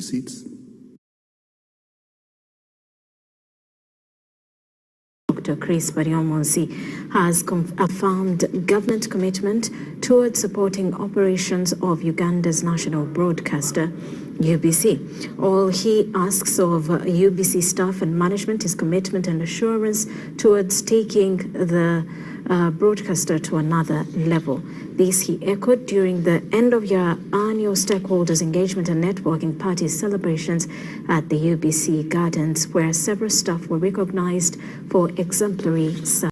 seats. Dr. Chris Baryomunsi has affirmed government commitment towards supporting operations of Uganda's national broadcaster, UBC. All he asks of UBC staff and management is commitment and assurance towards taking the broadcaster to another level. This he echoed during the end-of-year annual stakeholders engagement and networking party celebrations at the UBC Gardens, where several staff were recognized for exemplary service.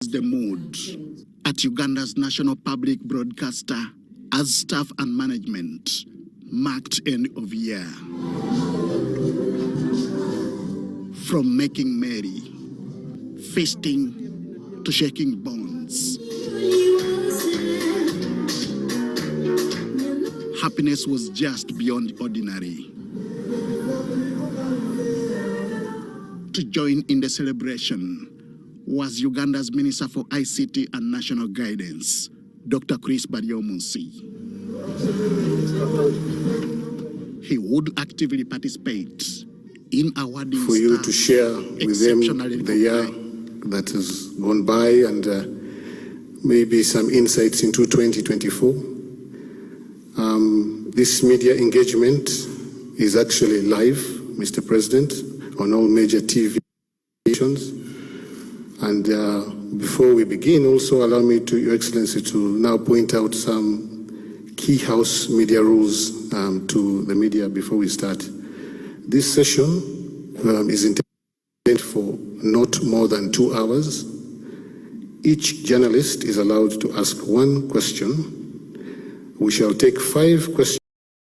The mood at Uganda's national public broadcaster as staff and management marked end of year. From making merry, feasting to shaking bones. Happiness was just beyond ordinary. To join in the celebration was Uganda's Minister for ICT and National Guidance, Dr. Chris Baryomunsi. He would actively participate in awarding for you to share with them the year that has gone by and maybe some insights into 2024. This media engagement is actually live, Mr. President, on all major TV stations. And before we begin, also allow me to, Your Excellency, to now point out some key House media rules to the media before we start. This session is intended for not more than 2 hours. Each journalist is allowed to ask one question. We shall take 5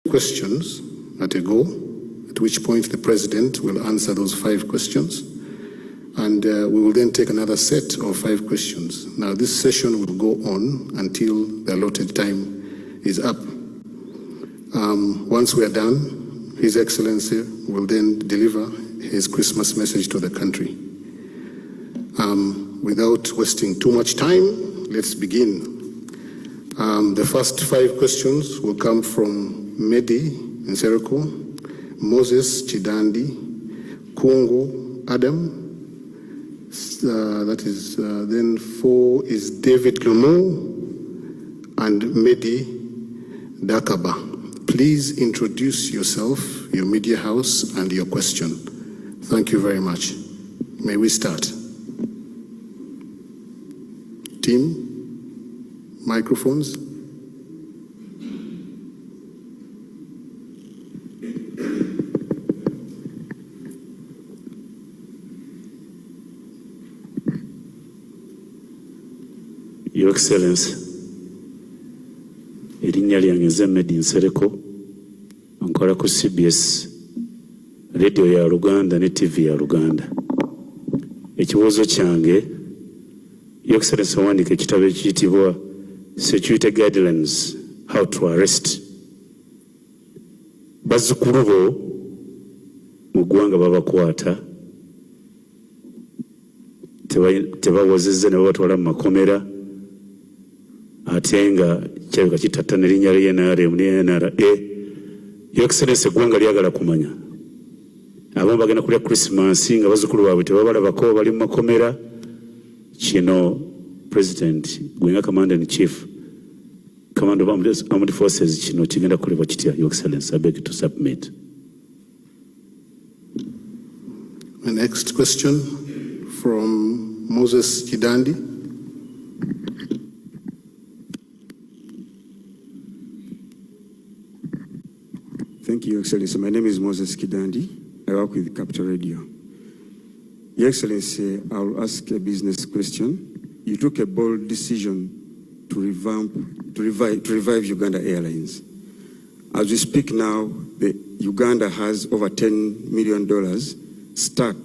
questions at a go, at which point the President will answer those 5 questions. And we will then take another set of 5 questions. Now, this session will go on until the allotted time is up. Once we are done, His Excellency will then deliver his Christmas message to the country. Without wasting too much time, let's begin. The first 5 questions will come from Medi Nsereko, Moses Chidandi, Kungu Adam. That is, then 4 is David Lumu and Medi Dakaba. Please introduce yourself, your media house, and your question. Thank you very much. May we start? Team, microphones. Your Excellency, erinnya lyange nze Medi Nsereko, nkola ku CBS radio ya Luganda ne TV ya Luganda. Ekibuuzo kyange, Your Excellency, wandiika ekitabo ekiyitibwa Security Guidelines, How to Arrest. Bazzukulu bo mu ggwanga babakwata, tebawozezza ne babatwala mu makomera, ate nga kirabika kitattana erinnya lya NRM ne NRA. Your Excellency, eggwanga lyagala kumanya abamu bagenda kulya Christmas nga bazzukulu baabwe tebabalabako bali mu makomera. Kino President gwenga Commander in Chief, Commander of Armed Forces, kino kigenda kuleba kitya? Your Excellency, I beg to submit. The next question from Moses Chidandi. Thank you, Your Excellency. My name is Moses Kidandi. I work with Capital Radio. Your Excellency, I will ask a business question. You took a bold decision to revive Uganda Airlines. As we speak now, Uganda has over $10 million stuck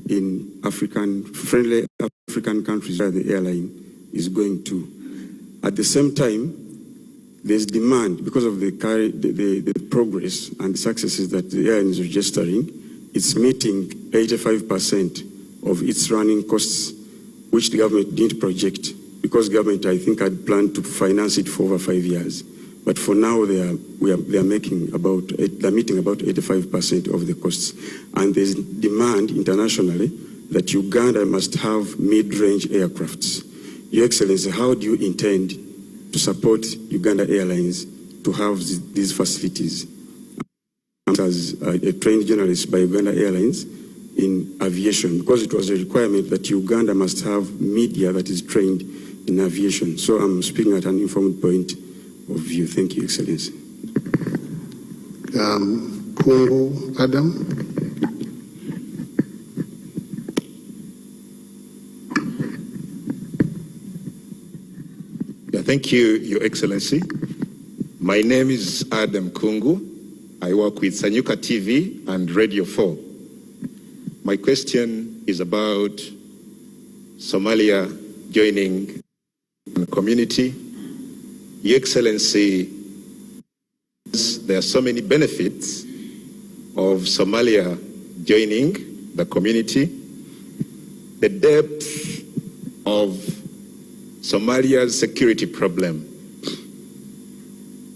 in friendly African countries where the airline is going to. At the same time, there's demand because of the progress and the successes that the airline is registering. It's meeting 85% of its running costs, which the government didn't project because government, I think, had planned to finance it for over 5 years. But for now, they are meeting about 85% of the costs. And there's demand internationally that Uganda must have mid-range aircrafts. Your Excellency, how do you intend to support Uganda Airlines to have these facilities? As a trained journalist by Uganda Airlines in aviation, because it was a requirement that Uganda must have media that is trained in aviation. So I'm speaking at an informed point of view. Thank you, Excellency. Kungu Adam. Thank you, Your Excellency. My name is Adam Kungu. I work with Sanyuka TV and Radio 4. My question is about Somalia joining the community. Your Excellency, there are so many benefits of Somalia joining the community. The depth of Somalia's security problem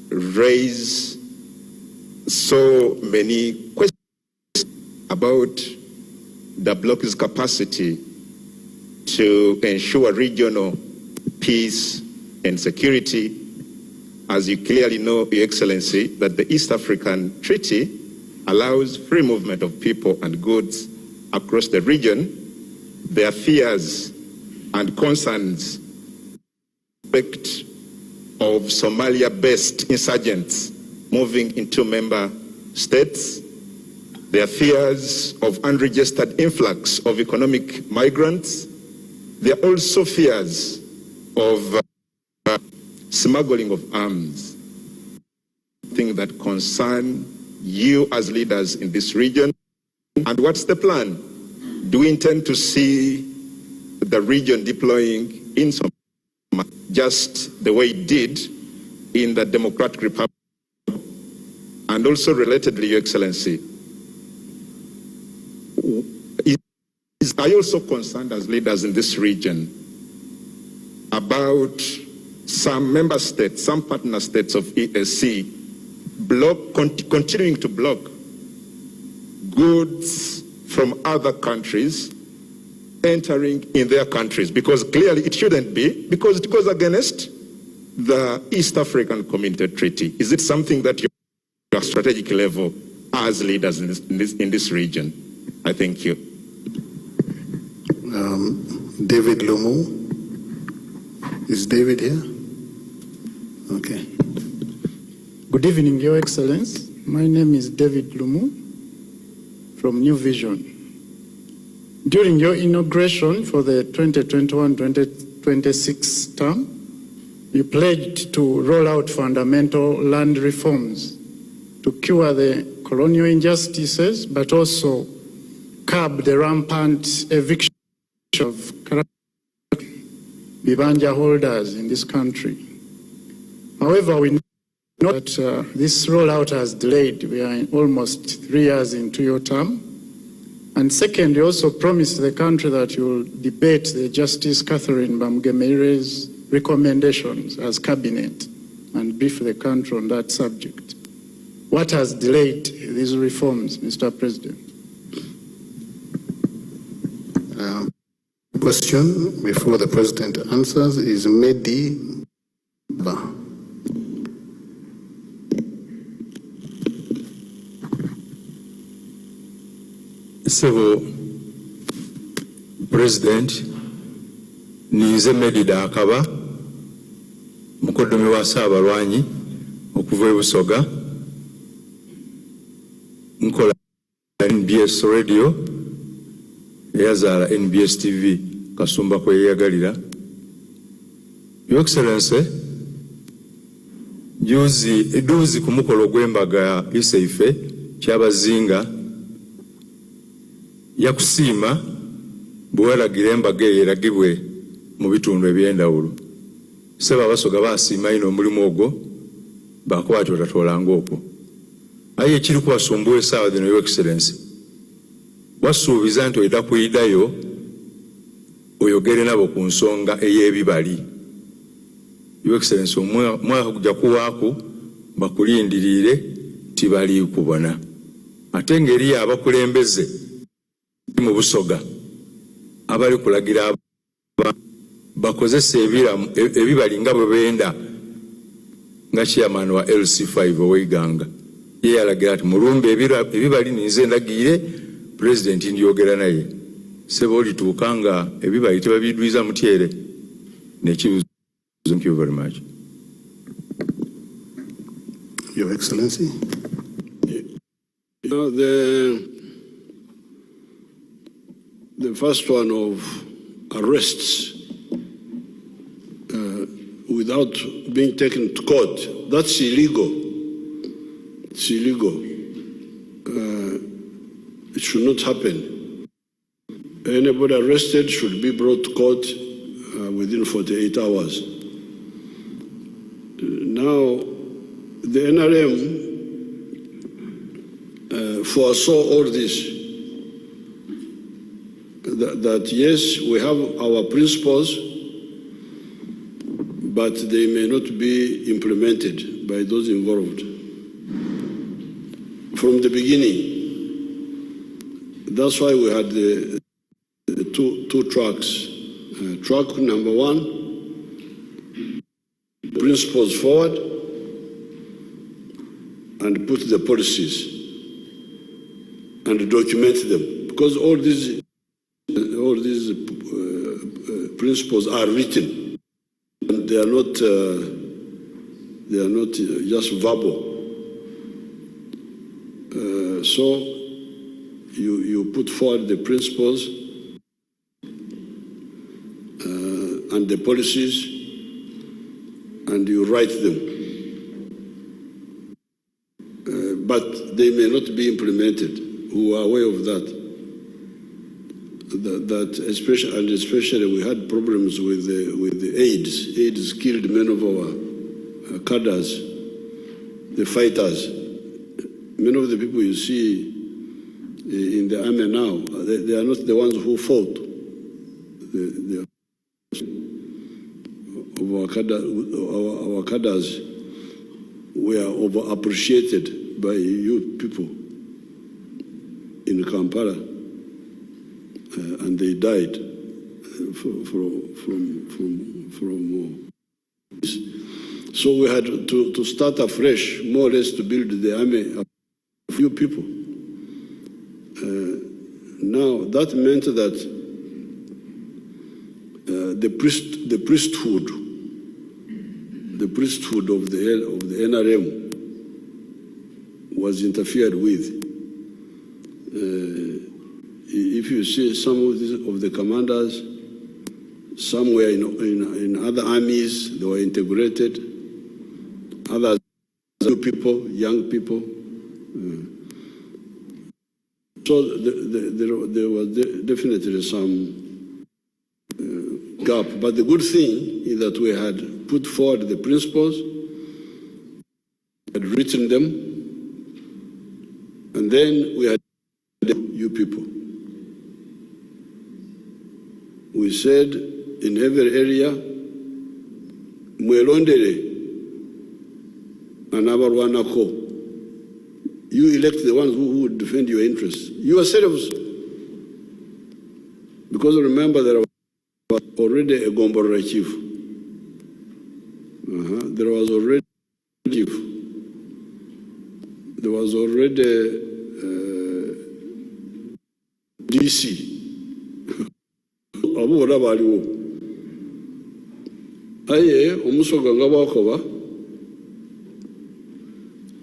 raise so many questions about the bloc's capacity to ensure regional peace and security. As you clearly know, Your Excellency, that the East African Treaty allows free movement of people and goods across the region. Their fears and concerns of Somalia-based insurgents moving into member states, their fears of unregistered influx of economic migrants, there are also fears of smuggling of arms, things that concern you as leaders in this region. And what's the plan? Do we intend to see the region deploying in Somalia just the way it did in the Democratic Republic? And also relatedly, Your Excellency, are you also concerned as leaders in this region about some member states, some partner states of EAC continuing to block goods from other countries entering in their countries? Because clearly it shouldn't be, because it goes against the East African Community Treaty. Is it something that you at strategic level as leaders in this region? I thank you. David Lumu. Is David here? Okay. Good evening, Your Excellence. My name is David Lumu from New Vision. During your inauguration for the 2021-2026 term, you pledged to roll out fundamental land reforms to cure the colonial injustices, but also curb the rampant eviction of Bibanja holders in this country. However, we know that this rollout has delayed. We are almost 3 years into your term. And second, you also promised the country that you will debate the Justice Catherine Bamgemeire's recommendations as cabinet and brief the country on that subject. What has delayed these reforms, Mr. President? Question before the President answers is Medi Ba. Civil President Nize Medida Akaba mukodomi wa Saabalwanyi okuva e Busoga nkola NBS radio eyazaala NBS TV kasumba kwe yeyagalira. Your Excellency, eduuzi ku mukolo gw'embaga Iseife Kyabazinga yakusiima bweragira embaga eyo eragibwe mu bitundu eby'endawulo. Seba Abasoga baasiima ino omulimu ogwo bakwatyo otatolanga okwo. Aye ekiri kubasumbuwa essaawa zino, Your Excellency, wasuubiza nti oyita kuyidayo oyogere nabo ku nsonga ey'ebibali Your Excellency, omwaka gujja kuwaako bakulindirire tibali kubona. Ate ngeri abakulembeze mu Busoga abali kulagira bakozesa ebibali nga bwe benda nga chairman wa LC5 ow'Iganga ye yalagira ati mulumbe ebibali ninze ndagire president ndiyogera naye sebo olituuka nga ebibali tebabidwiza mutyere nekibuzo. Thank you very much. Your Excellency. Now the first one of arrests without being taken to court, that's illegal. It's illegal. It should not happen. Anybody arrested should be brought to court within 48 hours. Now, the NRM foresaw all this, that yes, we have our principles, but they may not be implemented by those involved. From the beginning, that's why we had the two tracks. Track number one, principles forward, and put the policies and document them, because all these principles are written, and they are not just verbal. So you put forward the principles and the policies, and you write them. But they may not be implemented. We are aware of that. That especially we had problems with the AIDS. AIDS killed many of our cadres, the fighters. Many of the people you see in the army now, they are not the ones who fought. Our cadres were overappreciated by youth people in Kampala, and they died from so we had to start afresh, more or less, to build the army of few people. Now that meant that the priesthood of the NRM was interfered with. If you see some of the commanders, some were in other armies, they were integrated. Others, young people. So there was definitely some gap. But the good thing is that we had put forward the principles, had written them, and then we had you people. We said in every area, mwelondere anabarwanako. You elect the ones who would defend your interests. Yourselves. Because remember, there was already a Gombora chief. There was already a chief. There was already DC. Abu baliwo. Aye, omusoga nga bwakoba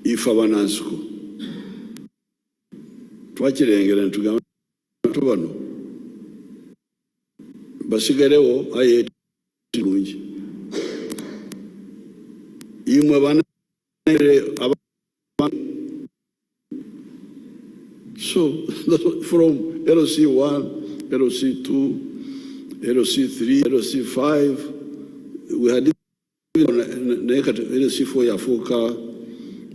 ifa banansiko. Twakirengera ntugamba tubano basigarewo aye tulungi imwe bana so from LC1, LC2, LC3, LC5, we had LC4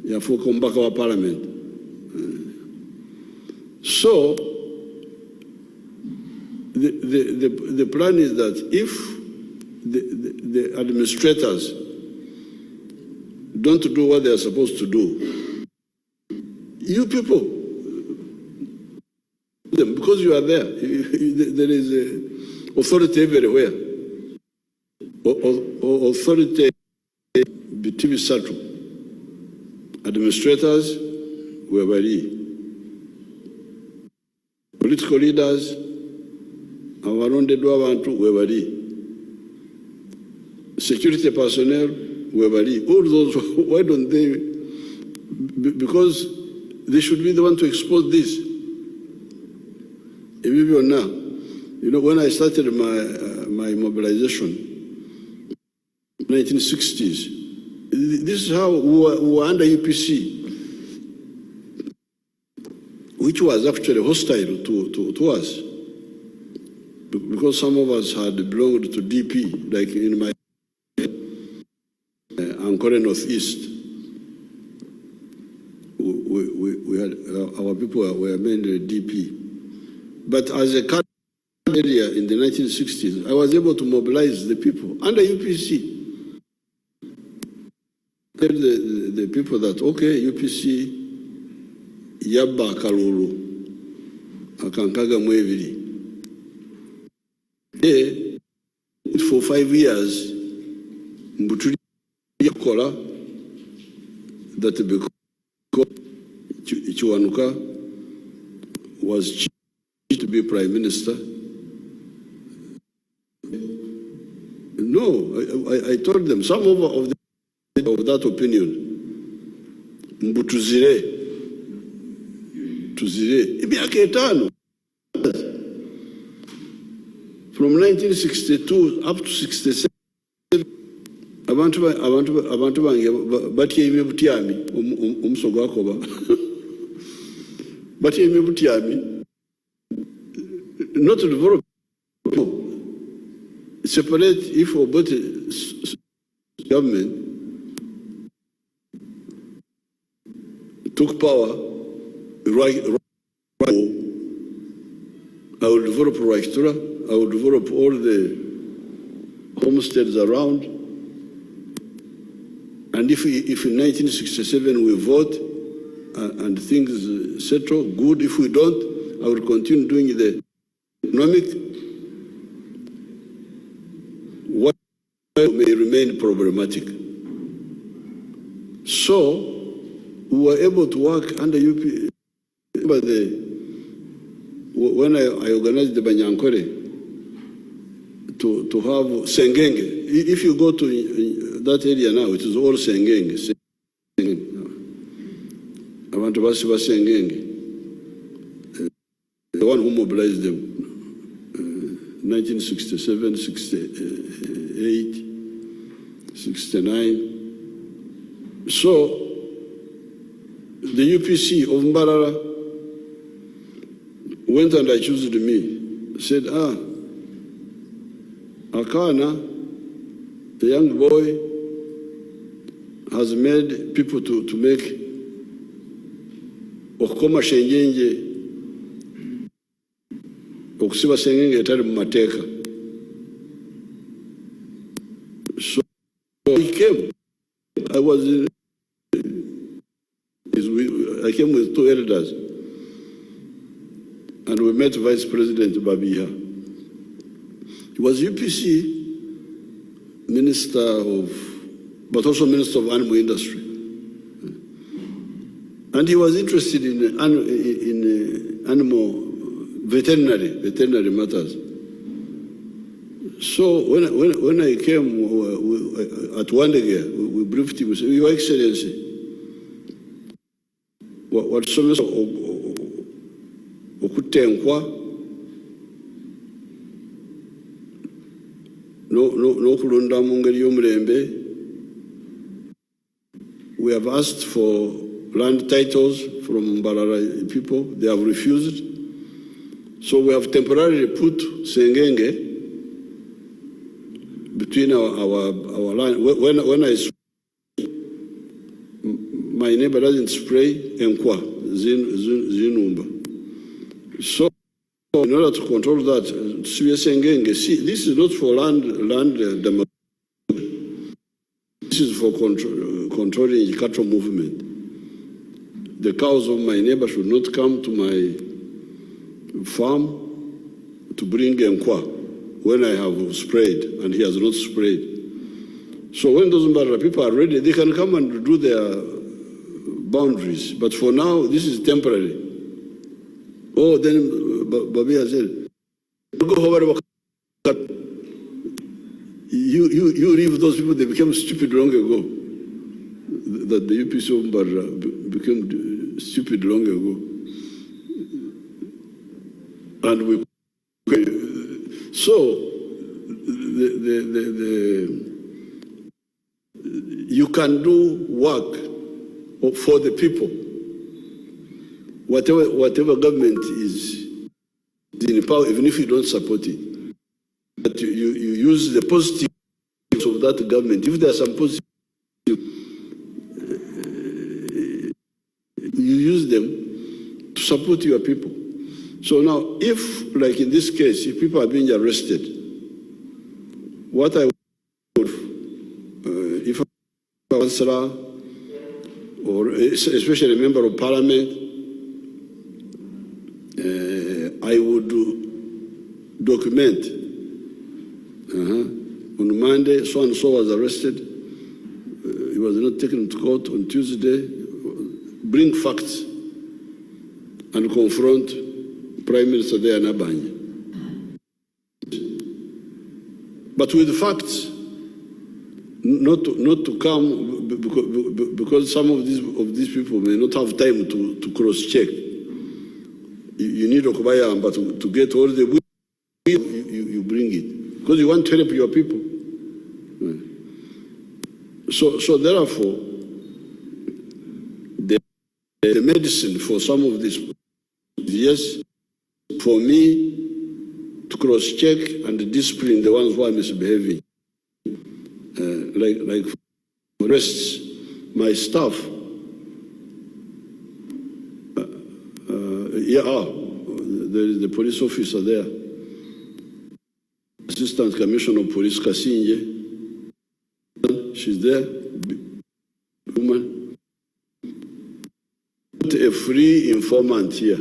yafuka umbaka wa parliament. So the plan is that if the administrators don't do what they are supposed to do. You people, because you are there, there is authority everywhere. Authority between subtle. Administrators were bari. Political leaders, abarondedwa abantu were bari. Security personnel were bari. All those, why don't they? Because they should be the one to expose this. Now, you know, when I started my mobilization, 1960s, this is how we were under UPC, which was actually hostile to us, because some of us had belonged to DP, like in my Ankole Northeast. We had our people were mainly DP, but as a area in the 1960s, I was able to mobilize the people under UPC. Tell the people that, okay, UPC, yabba kalulu, akankaga mwevili. For 5 years, mbutuli yakola, that because Chiwanuka was to be prime minister. No, I told them, some of that opinion, mbutuzire, imiaka 5. From 1962 up to 67, abantu bange batye butyami omusogo akoba batye butyami, not to develop, separate. If about government took power, right, I will develop Reichstura, I will develop all the homesteads around. And if in 1967 we vote and things settle, good. If we don't, I will continue doing the economic. What may remain problematic. So we were able to work under UP. But when I organized the Banyankore to have Sengenge, if you go to that area now, it is all Sengenge. I want to ask about Sengenge, the one who mobilized them, 1967, 68, 69. So the UPC of Mbarara went and accused me, said, Akana, the young boy, has made people to make okukoma shengenje, okusiba sengenge etali mu mateeka. So I came. I came with 2 elders, and we met Vice President Babiha. He was UPC Minister of, but also Minister of Animal Industry. And he was interested in animal veterinary matters. So when I came at Wandegea, we briefed him. We said, Your Excellency, what service okutenkwa no kulonda mu ngeri y'omulembe. We have asked for land titles from Mbarara people. They have refused. So we have temporarily put Sengenge between our land. When I spray, my neighbor doesn't spray Enkwa, Zinumba. So in order to control that, Sengenge, see, this is not for land demolition. This is for controlling the cattle movement. The cows of my neighbor should not come to my farm to bring Nkwa when I have sprayed and he has not sprayed. So when those people are ready, they can come and do their boundaries. But for now, this is temporary. Oh, then Babia said, go over. You leave those people, they became stupid long ago. That the UPC of Mbarra became stupid long ago. And we, so you can do work for the people. Whatever government is in power, even if you don't support it, but you use the positives of that government. If there are some positive, you use them to support your people. So now, if, like in this case, if people are being arrested, what I would, if a councillor or especially a member of parliament, I would document. On Monday, so and so was arrested. He was not taken to court on Tuesday. Bring facts and confront Prime Minister there, Nabanya. But with facts, not to come because some of these people may not have time to cross-check. You need Okubaya, but to get all the will, you bring it because you want to help your people. So therefore, the medicine for some of this, yes, for me to cross-check and discipline the ones who are misbehaving. Like for the rest, my staff, there is the police officer there, Assistant Commissioner of Police Kasinje, she's there, woman. A free informant here.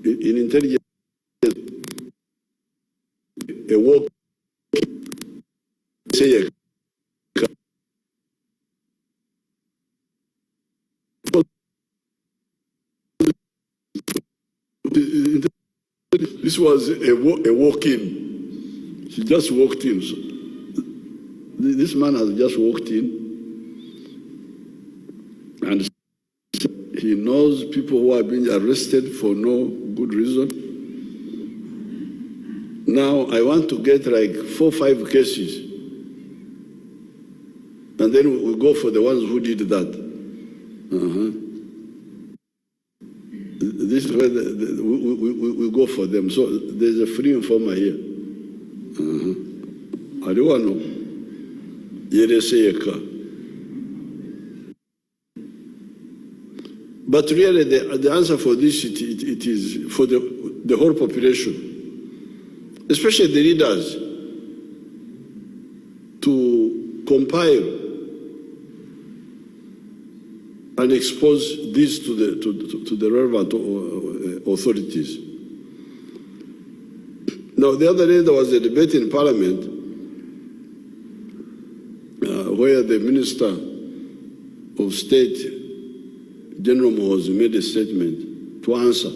In intelligence, a walk, say this was a walk-in. She just walked in. So this man has just walked in and he knows people who are being arrested for no good reason. Now I want to get like 4 or 5 cases and then we go for the ones who did that. This is where we go for them. So there's a free informer here. I don't want to know. But really, the answer for this, it is for the whole population, especially the leaders, to compile and expose this to the relevant authorities. Now, the other day there was a debate in Parliament where the Minister of State, General Mohozi, made a statement to answer.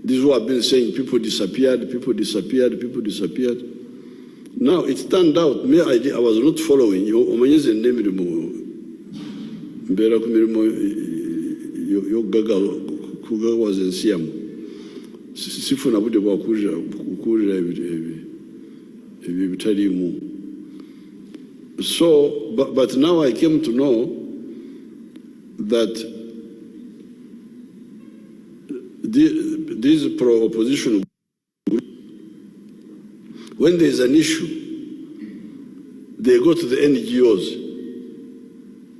This is what I've been saying, people disappeared, people disappeared, people disappeared. Now, it turned out, me, I was not following you. Was in Siam. Sifuna bude kwa kukurira ibitalimu. So, but now I came to know that these pro-opposition, when there is an issue, they go to the NGOs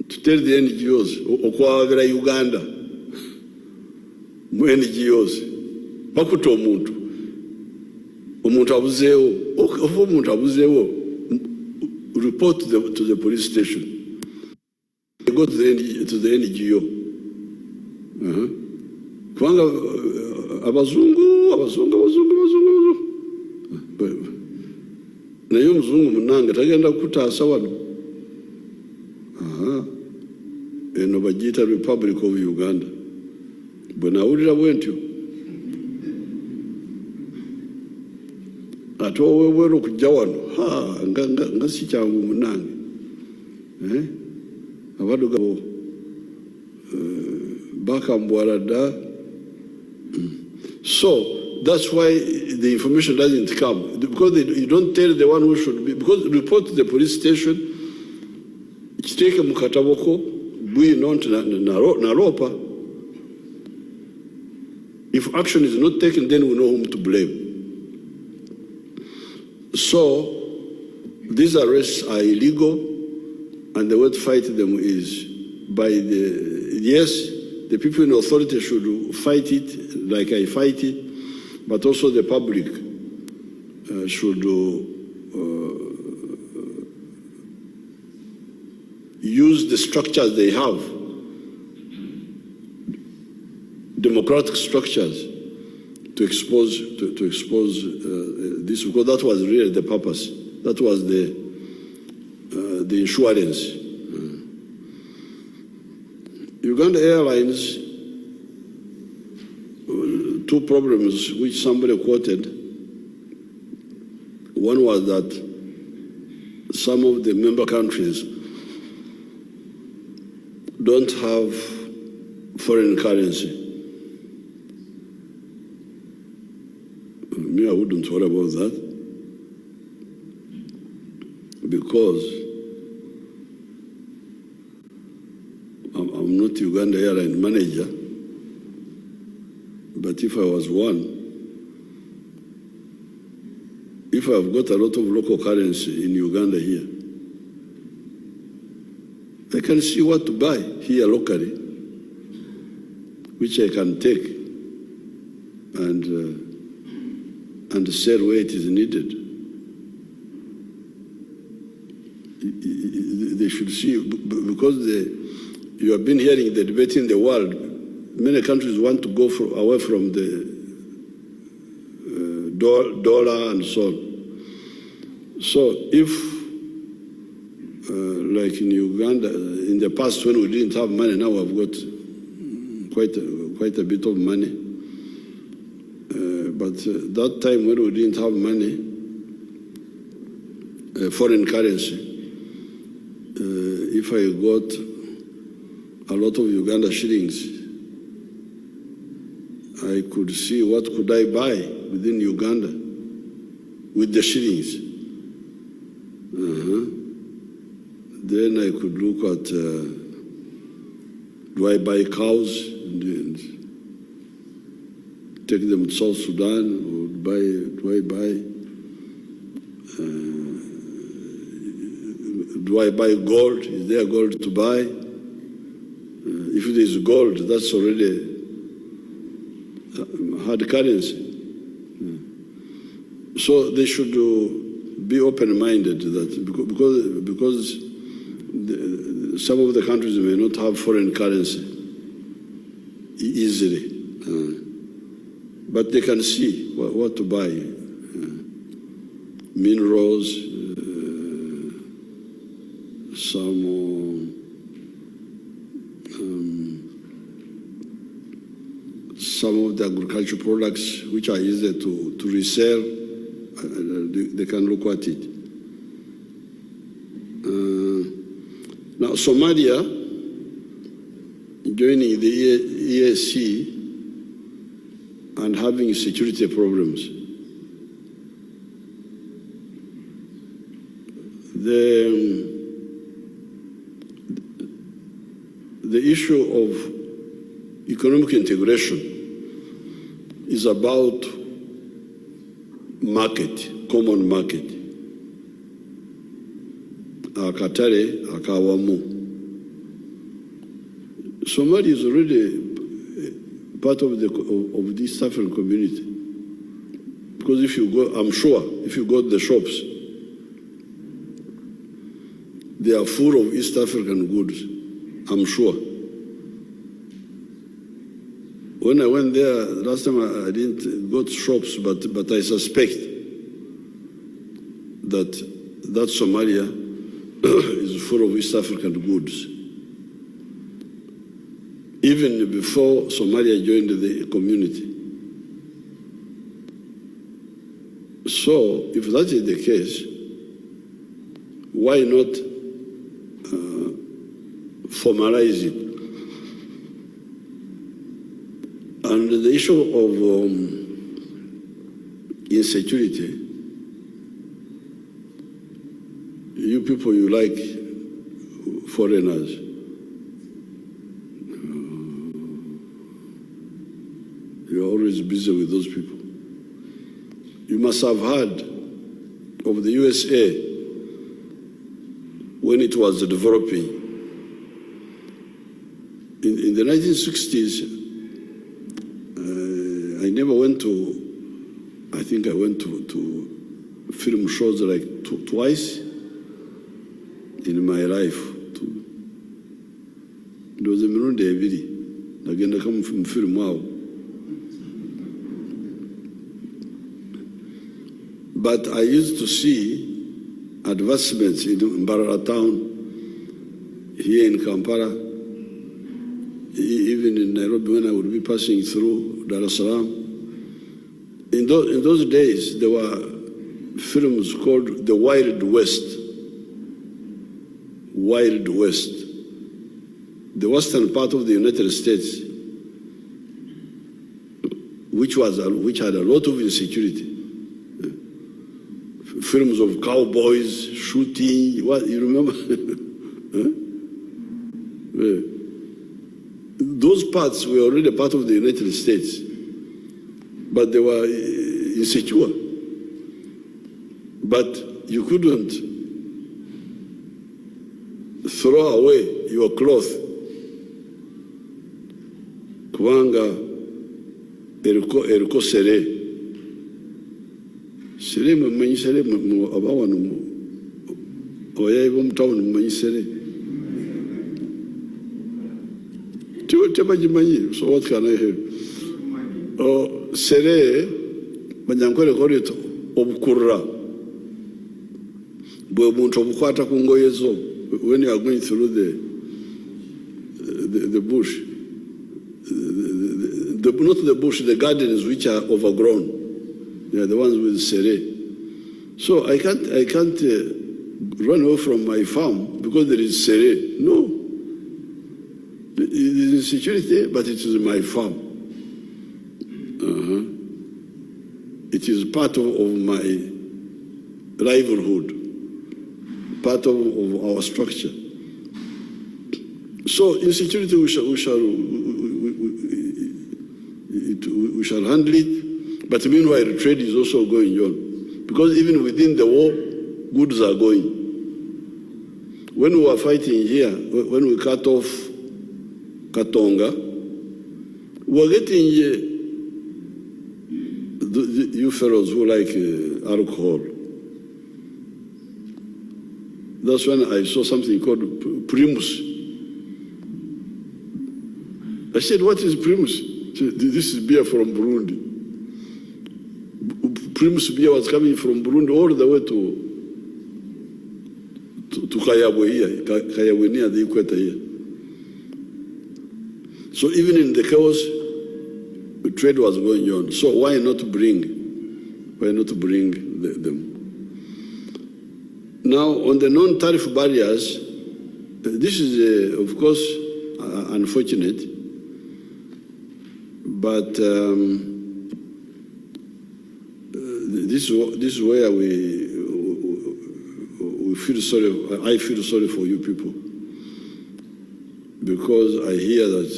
to tell the NGOs, okwawabira Uganda, mu NGOs, bakuta omuntu omuntu abuzeewo, ofa omuntu abuzeewo, report to the police station. They go to the NGO. Kubanga abazungu. Naye omuzungu munange tagenda kutaasa wano. Eno bagiyita Republic of Uganda. Bwe nawulira bwentyo. Ate owebwera okujja wano, nga si kyangu munange. Abaddugavu bakambwala dda. So that's why the information doesn't come, because you don't tell the one who should be, because report to the police station, kiteeke mu kataboko bwino nti naloopa. If action is not taken, then we know whom to blame. So these arrests are illegal, and the way to fight them is by the people in authority should fight it like I fight it, but also the public should use the structures they have, democratic structures, to expose this, because that was really the purpose. That was the insurance. Uganda Airlines, two problems which somebody quoted. One was that some of the member countries don't have foreign currency. Me, I wouldn't worry about that, because I'm not Uganda Airline manager, but if I was one, if I've got a lot of local currency in Uganda here, I can see what to buy here locally, which I can take and sell where it is needed. They should see, because you have been hearing the debate in the world. Many countries want to go away from the dollar and so on. So if, like in Uganda, in the past when we didn't have money, now we've got quite a bit of money. But that time when we didn't have money, foreign currency, if I got a lot of Uganda shillings, I could see what could I buy within Uganda with the shillings. Then I could look at, do I buy cows and take them to South Sudan, or do I buy gold? Is there gold to buy? If there is gold, that's already hard currency. So they should be open-minded to that, because some of the countries may not have foreign currency easily, but they can see what to buy. Minerals, some of the agricultural products which are easy to resell, they can look at it. Now, Somalia joining the EAC and having security problems. The issue of economic integration is about market, common market. Akatare, akawamu. Somalia is already part of the East African community. Because if you go, I'm sure, if you go to the shops, they are full of East African goods, I'm sure. When I went there, last time I didn't go to shops, but I suspect that Somalia is full of East African goods. Even before Somalia joined the community. So, if that is the case, why not formalize it? And the issue of insecurity, you people, you like foreigners. You're always busy with those people. You must have heard of the USA when it was developing. In the 1960s, I never went to, I think I went to film shows like twice in my life. It was a mirundi ebiri. Nagenda come from film wow. But I used to see advancements in Mbarara town, here in Kampala, even in Nairobi when I would be passing through Dar es Salaam. In those days, there were films called The Wild West. Wild West. The western part of the United States, which had a lot of insecurity. Films of cowboys, shooting, what, you remember? Those parts were already part of the United States, but they were insecure. But you couldn't throw away your cloth. Kubanga eriko sere. Sere mmanyi sere abawano oyayi b'omutawuni mmanyi sere. Tebagimanyi, so what can I help? Sere banyankole koleto obukurra. Bwe omuntu obukwata ku ngoye zo when you are going through the bush. Not the bush, the gardens which are overgrown. They are the ones with sere. So I can't run away from my farm because there is sere. No. It is insecurity, but it is my farm. It is part of my livelihood, part of our structure. So insecurity, we shall handle it, but meanwhile trade is also going on. Because even within the war, goods are going. When we were fighting here, when we cut off Katonga, we were getting you fellows who like alcohol. That's when I saw something called Primus. I said, what is Primus? This is beer from Burundi. Primus beer was coming from Burundi all the way to Kayabwe here, Kayabwe near the equator here. So even in the chaos, the trade was going on. So why not bring them? Now, on the non-tariff barriers, this is, of course, unfortunate, but this is where we feel sorry. I feel sorry for you people, because I hear that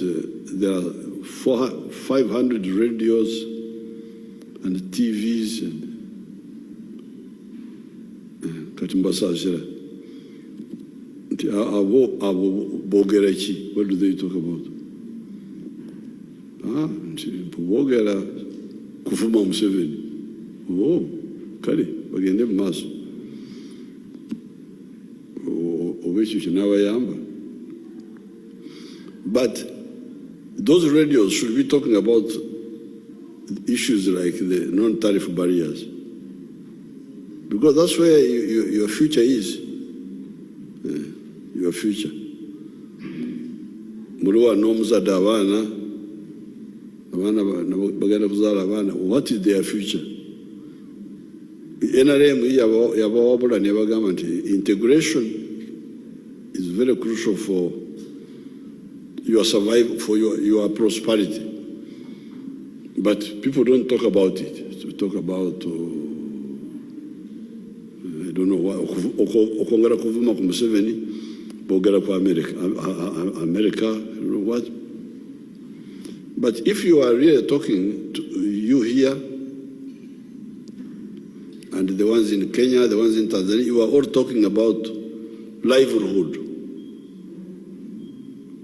there are 500 radios and TVs and Katimbasashira. What do they talk about? Bogera Kufuma Museveni. kale bagende mu maaso oba ekyo kinabayamba. But those radios should be talking about issues like the non-tariff barriers, because that's where your future is. Your future. Muliwa nomuzadde abaana bagenda kuzaala abaana. What is their future? NRM yabawabula ne bagamba nti integration is very crucial for your survival, for your prosperity. But people don't talk about it. To talk about, I don't know what, okongera kuvuma ku Museveni, bogera ku America, I don't know what. But if you are really talking to you here, and the ones in Kenya, the ones in Tanzania, you are all talking about livelihood,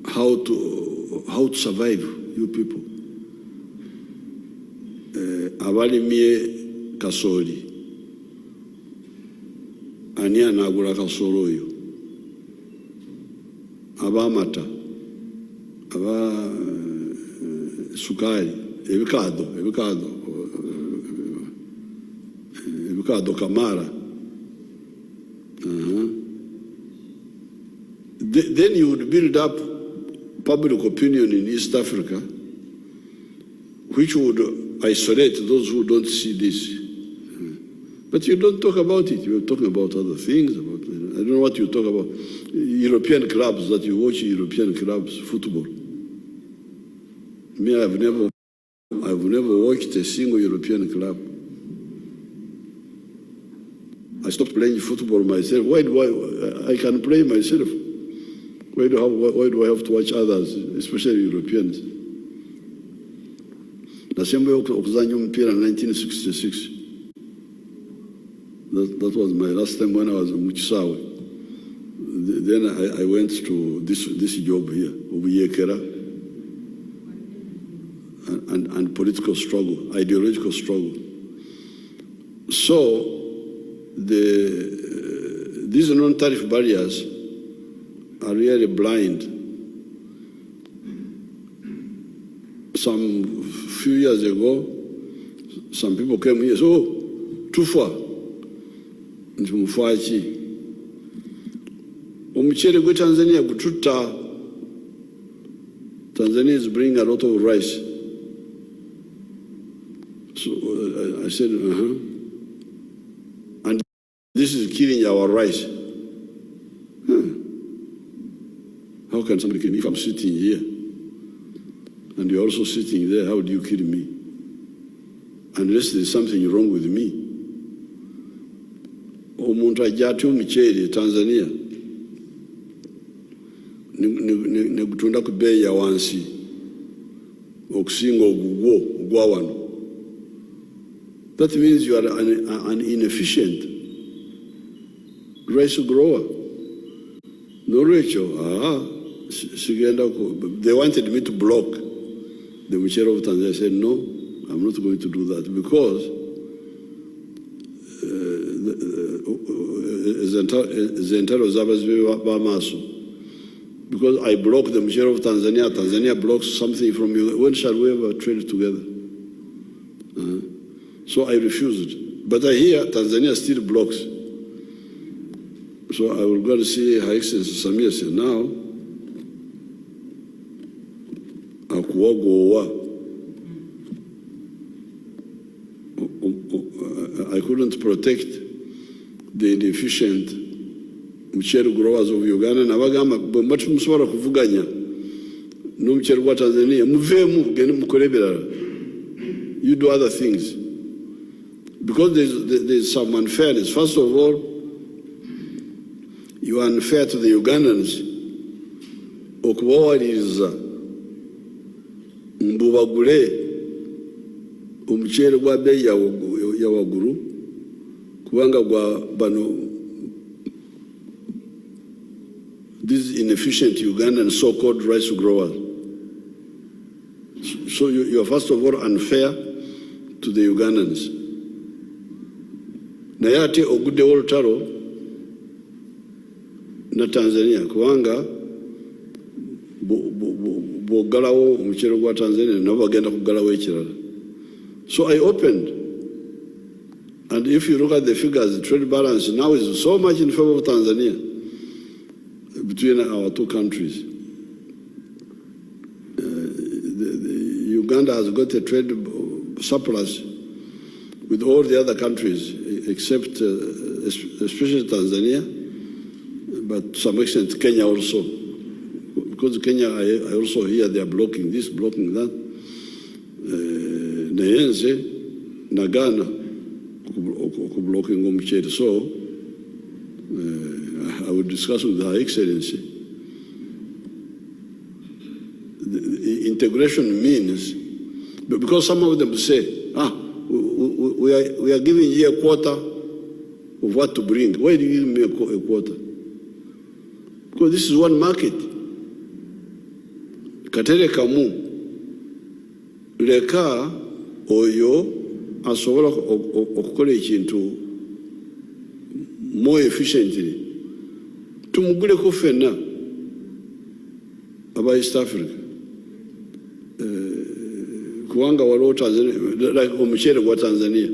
how to survive, you people. Abalimye kasoli, ani anagula kasolo oyo, abamata, aba sukari, ebikado kamara. Then you would build up public opinion in East Africa, which would isolate those who don't see this. But you don't talk about it. You're talking about other things. I don't know what you talk about. European clubs, that you watch European clubs, football. Me, I've never watched a single European club. I stopped playing football myself. Why I can play myself? Why do I have to watch others, especially Europeans? Nasembe okuzanya omupiira in 1966. That was my last time when I was in Mukisawe. Then I went to this job here, Obuyekera, and political struggle, ideological struggle. So these non-tariff barriers are really blind. Some few years ago, some people came here, so too far. Ntumufaki. Omuchere gwe Tanzania gututa. Tanzania is bringing a lot of rice. So I said, and this is killing our rice. How can somebody kill me if I'm sitting here? And you're also sitting there, how do you kill me? Unless there's something wrong with me. Omuntu ajja omuceere Tanzania ne gutunda ku bbeeyi ya wansi okusinga ogwa wano. That means you are an inefficient rice grower. Nolwekyo they wanted me to block the muchere of Tanzania. I said, no, I'm not going to do that, because because I block the muchere of Tanzania, Tanzania blocks something from you. When shall we ever trade together? So I refused. But I hear Tanzania still blocks. So I will go to see Her Excellency Samia say, now, I couldn't protect the inefficient muchere growers of Uganda. Nabagamba bwe musobola kuvuganya n'omuchere gwa Tanzania muveemu gende mukole ebirala. You do other things. Because there's some unfairness. First of all, you are unfair to the Ugandans. Okubawaliriza mbu bagule omuchere gwa bbeeyi ya waggulu kubanga gwa bano these inefficient Ugandan so-called rice growers. So you are first of all unfair to the Ugandans. naye ate oguddewo olutalo na Tanzania kubanga bw'oggalawo omuceere gwa Tanzania nabo bagenda kuggalawo ekirala. So I opened, and if you look at the figures, the trade balance now is so much in favor of Tanzania between our two countries. Uganda has got a trade surplus with all the other countries except especially Tanzania, but to some extent Kenya also. Because Kenya, I also hear they are blocking this, blocking that. Nayenze, Nagana, blocking omuceere. So I will discuss with Her Excellency. The integration means, because some of them say, we are giving you a quota of what to bring. Why do you give me a quota? Because this is one market. Katere kamu leka oyo asobola okukola ekintu more efficiently tumuguleko ffenna aba East Africa kubanga waliwo Tanzania like omuceere gwa Tanzania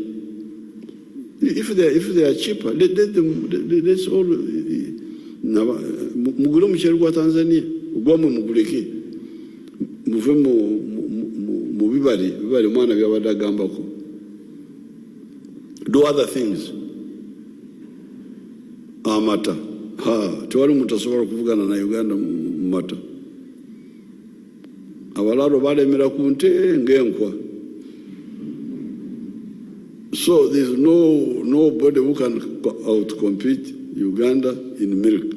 if they are cheaper let them let's all mugule omuceere gwa Tanzania gwamwe muguleke muve mu bibali mwana byabadde agambako. Do other things. Amata tewali muntu asobola okuvugana na Uganda mu mata. Abalaalo balemera ku nte ng'enkwa. So there's nobody who can outcompete Uganda in milk.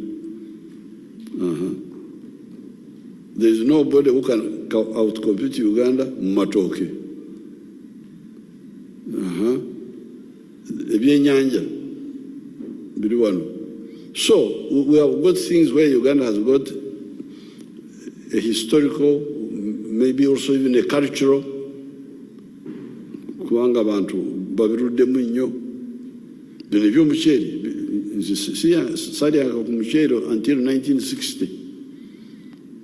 There's nobody who can outcompete Uganda matoke. Ebyenyanja biri wano. So we have got things where Uganda has got a historical, maybe also even a cultural. Kubanga abantu babiruddemu nnyo. Bino ebyomuceere salyanga ku muceere until 1960.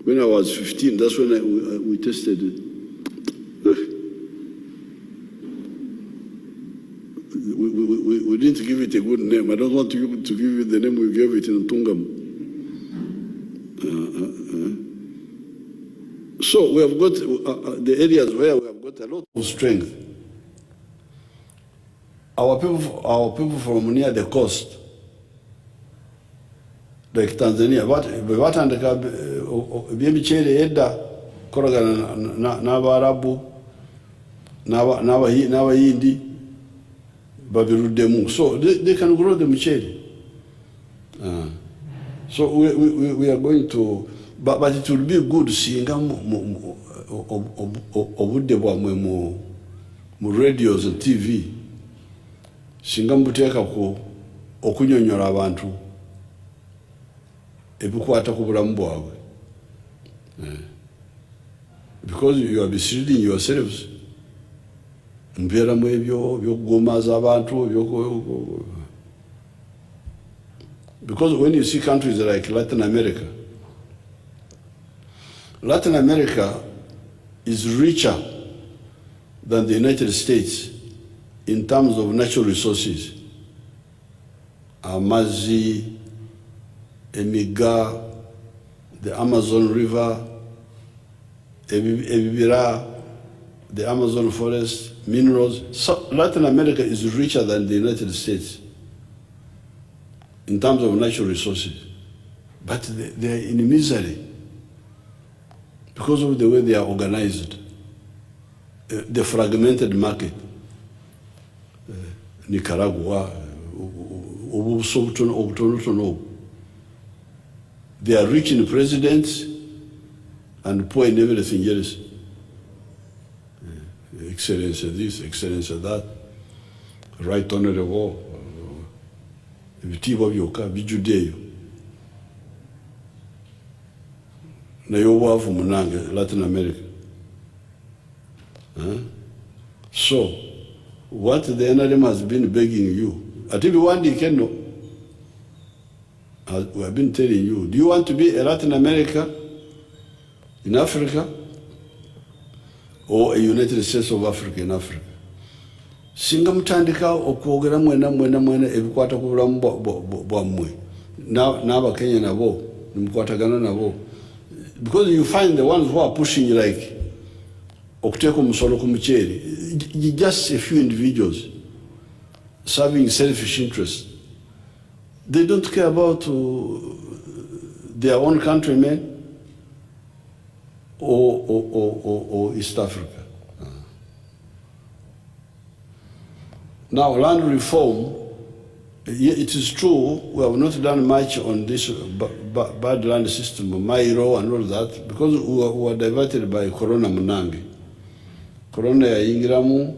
When I was 15, that's when we tested it. We didn't give it a good name. I don't want to give it the name we gave it in Tungam. So we have got the areas where we have got a lot of strength. Our people from near the coast, like Tanzania, batandika by'emiceere edda koragana n'Abarabu n'Abayindi babiruddemu. So they can grow the muceere. So we are going to, but it will be good singa obudde bwamwe mu radios and TV singa muteekako okunyonyola abantu ebikwata ku bulamu bwabwe. Because you are misleading yourselves. Mbeeramu ebyo byokugomaaza abantu. Because when you see countries like Latin America is richer than the United States in terms of natural resources. Amazzi, Emiga, the Amazon River, Ebibira, the Amazon forest, minerals. So Latin America is richer than the United States in terms of natural resources. But they are in misery because of the way they are organized. The fragmented market. Nicaragua, they are rich in presidents and poor in everything else. Excellency this, excellency that, right honorable, ebitiibwa byokka bijjuddeeyo. Naye obwavu munange Latin America. So, what the NRM has been begging you, ati biwandiike nno. We have been telling you, do you want to be a Latin America in Africa or a United States of Africa in Africa? Singa mutandika okwogera mwena ebikwata ku bulamu bwammwe n'Abakenya nabo nimukwatagana nabo, because you find the ones who are pushing like okuteeka omusolo ku muceeri, just a few individuals serving selfish interests. They don't care about their own countrymen or East Africa. Now, land reform, it is true, we have not done much on this bad land system, Mairo and all that, because we were diverted by Corona Munangi. Corona ya Ingiramu.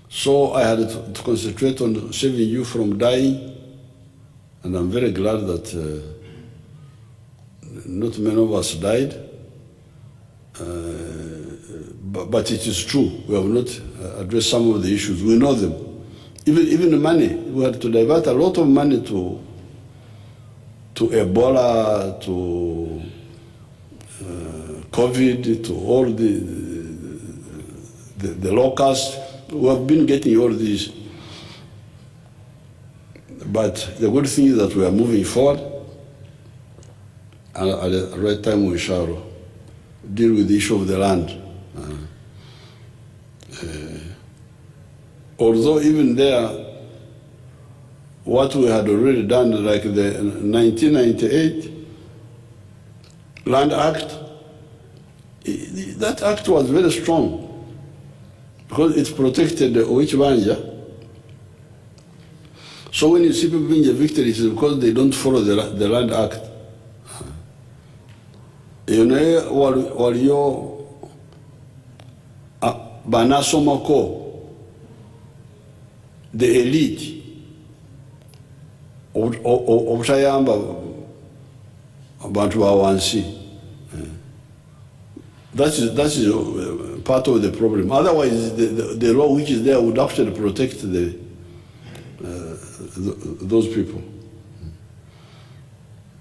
So I had to concentrate on saving you from dying, and I'm very glad that not many of us died. But it is true, we have not addressed some of the issues. We know them. Even the money, we had to divert a lot of money to Ebola, to COVID, to all the locusts. We have been getting all these. But the good thing is that we are moving forward, and at the right time we shall deal with the issue of the land. Although even there, what we had already done, like the 1998 Land Act, that act was very strong because it protected the Oichibanja. So when you see people being evicted, it's because they don't follow the Land Act. You know, while you're Banasomako, the elite obutayamba abantu bawansi. That is part of the problem. Otherwise, the law which is there would actually protect those people.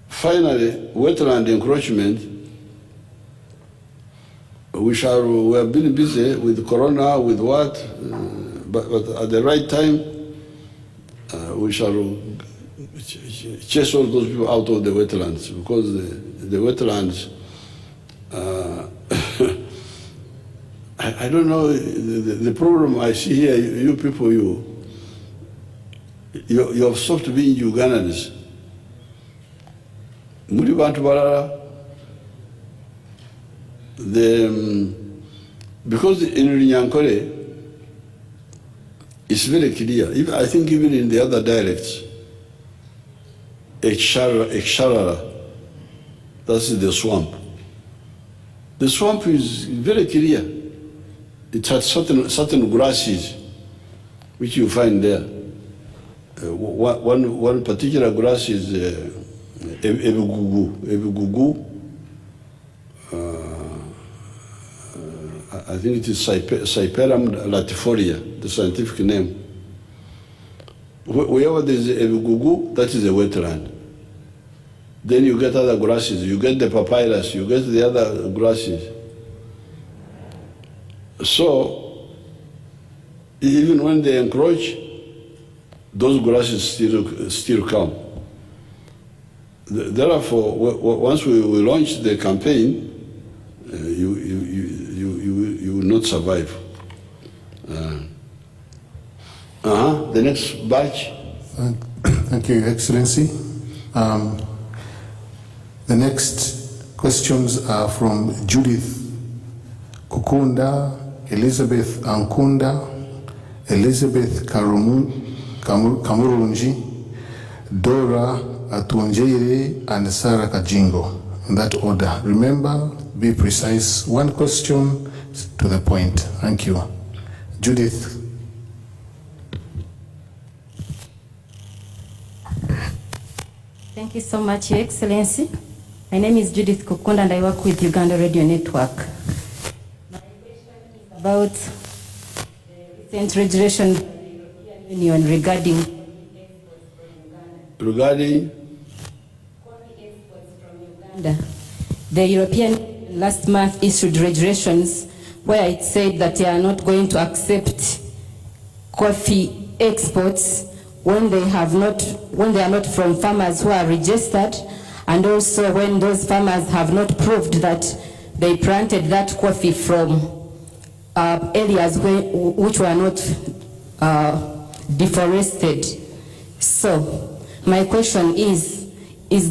Finally, wetland encroachment. We have been busy with Corona, with what, but at the right time, we shall chase all those people out of the wetlands, because the wetlands, I don't know, the problem I see here, you people, you have stopped being Ugandans. Muri bantu balala, because in Runyankore, it's very clear. I think even in the other dialects, Eksharara, that's the swamp. The swamp is very clear. It has certain grasses which you find there. One particular grass is Ebugugu. I think it is Cyperum latifolia, the scientific name. Wherever there is a Ebugugu, that is a wetland. Then you get other grasses, you get the papyrus, you get the other grasses. So, even when they encroach, those grasses still come. Therefore, once we launch the campaign, you will not survive. The next batch. Thank you, Your Excellency. The next questions are from Judith Kukunda, Elizabeth Ankunda, Elizabeth Kamurunji, Dora Atunjeire, and Sarah Kajingo. In that order. Remember, be precise. One question to the point. Thank you. Judith. Thank you so much, Your Excellency. My name is Judith Kukunda and I work with Uganda Radio Network. My question is about the recent regulation by the European Union regarding the European last month issued regulations where it said that they are not going to accept coffee exports when they are not from farmers who are registered, and also when those farmers have not proved that they planted that coffee from areas which were not deforested. So my question is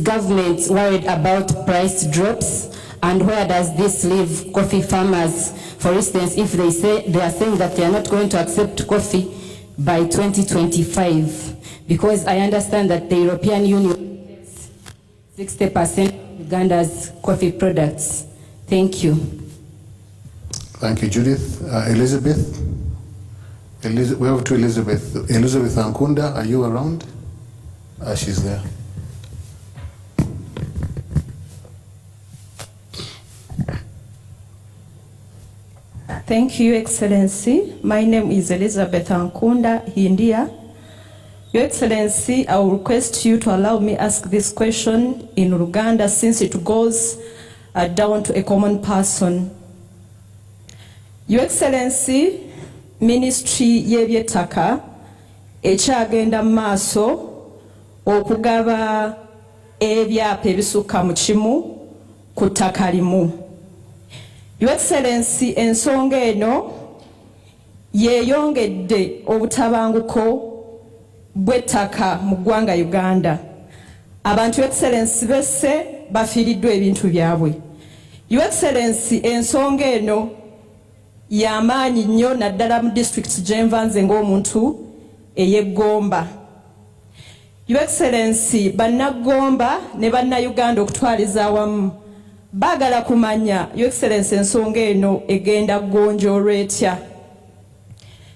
government worried about price drops, and where does this leave coffee farmers? For instance, if they are saying that they are not going to accept coffee by 2025, because I understand that the European Union takes 60% of Uganda's coffee products. Thank you. Thank you, Judith. Elizabeth? We have to Elizabeth. Elizabeth Ankunda, are you around? She's there. Thank you, Excellency. My name is Elizabeth Ankunda, India. Your Excellency, I will request you to allow me ask this question in Uganda, since it goes down to a common person. Your Excellency, Ministry y'ebyettaka ekyagenda maaso okugaba ebyapa ebisukka mu kimu ku ttaka limu. Your Excellency, ensonga eno yeeyongedde obutabanguko bw'ettaka mu ggwanga Uganda. Abantu, Your Excellency, besse bafiiriddwa ebintu byabwe. Your Excellency, ensonga eno y'amaanyi nnyo naddala mu district gye nva nze ng'omuntu ey'eggomba. Your Excellency, bannaggomba ne bannayuganda okutwaliza awamu baagala kumanya, Your Excellency, ensonga eno egenda gonjoolwa etya.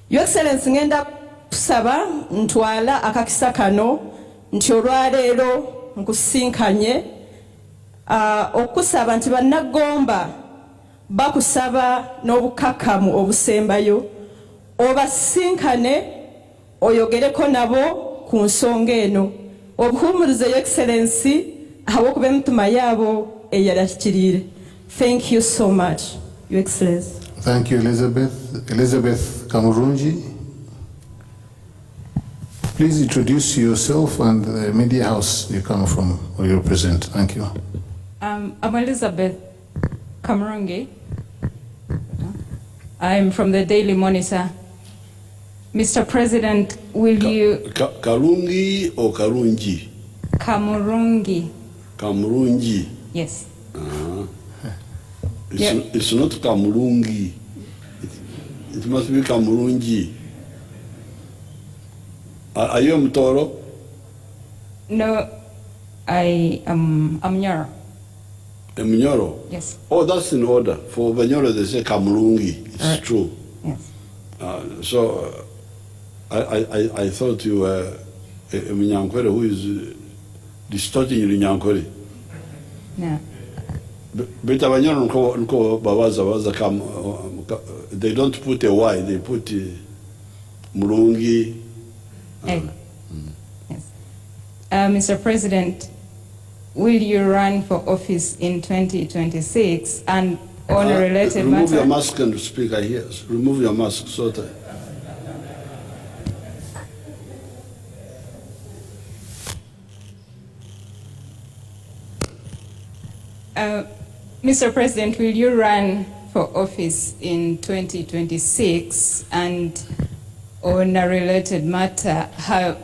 Your Excellency, ngenda kusaba ntwala akakisa kano nti olwaleero nkusinkanye okusaba nti bannaggomba bakusaba n'obukakamu obusembayo obasinkane oyogereko nabo ku nsonga eno obuhumurize, Your Excellency, habw'okuba emitima yaabo eyalakirire. Thank you so much, Your Excellency. Thank you, Elizabeth. Elizabeth Kamurungi. Please introduce yourself and the media house you come from or you represent. Thank you. I'm Elizabeth Kamurungi. I'm from the Daily Monitor. Mr. President, will you... Karungi or Karungi? Kamurungi. Kamurungi. Yes. It's not Kamurungi. It must be Kamurungi. Are you a Mtoro? No, I am Mnyoro. A Mnyoro? Yes. Oh, that's in order. For Mnyoro they say Kamurungi. It's true. Yes. So I thought you were a Mnyankore who is distorting your Nyankore. No. But Mnyoro they don't put a Y, they put Murungi. Yes. Mr. President, will you run for office in 2026? And on a related matter... Remove your mask and speak, I hear. Remove your mask, so that... Mr. President, will you run for office in 2026? And on a related matter,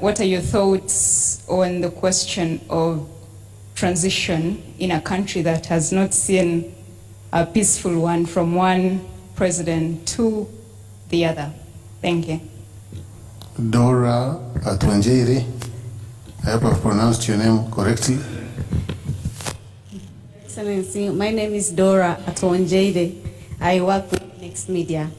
what are your thoughts on the question of transition in a country that has not seen a peaceful one from one president to the other? Thank you. Dora Atwanjere, I hope I've pronounced your name correctly. Excellency, my name is Dora Atwanjere. I work with Next Media.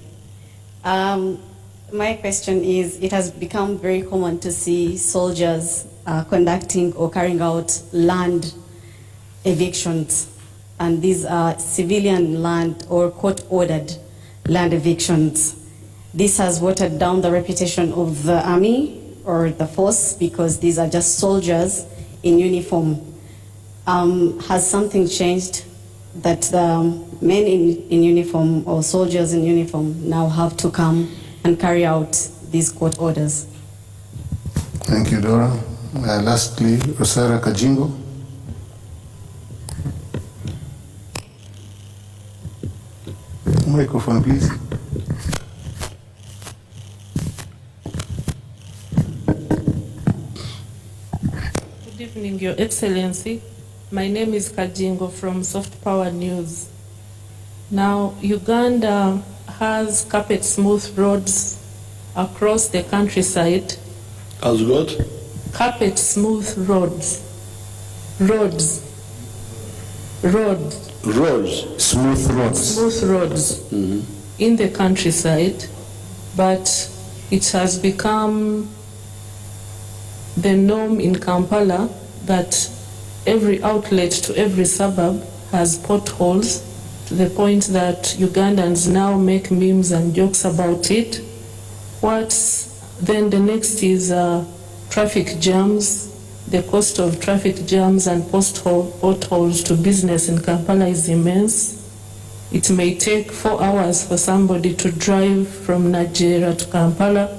My question is, it has become very common to see soldiers conducting or carrying out land evictions, and these are civilian land or court-ordered land evictions. this has watered down the reputation of the army or the force because these are just soldiers in uniform. Has something changed that the men in uniform or soldiers in uniform now have to come and carry out these court orders? Thank you, Dora. Lastly, Rosara Kajingo. Microphone, please. Good evening, Your Excellency. My name is Kajingo from Soft Power News. Now, Uganda has carpet smooth roads across the countryside. Has what? Carpet smooth roads. Roads. Smooth roads. Smooth roads in the countryside, but it has become the norm in Kampala that every outlet to every suburb has potholes, to the point that Ugandans now make memes and jokes about it. Then the next is traffic jams. The cost of traffic jams and potholes to business in Kampala is immense. It may take 4 hours for somebody to drive from Nigeria to Kampala.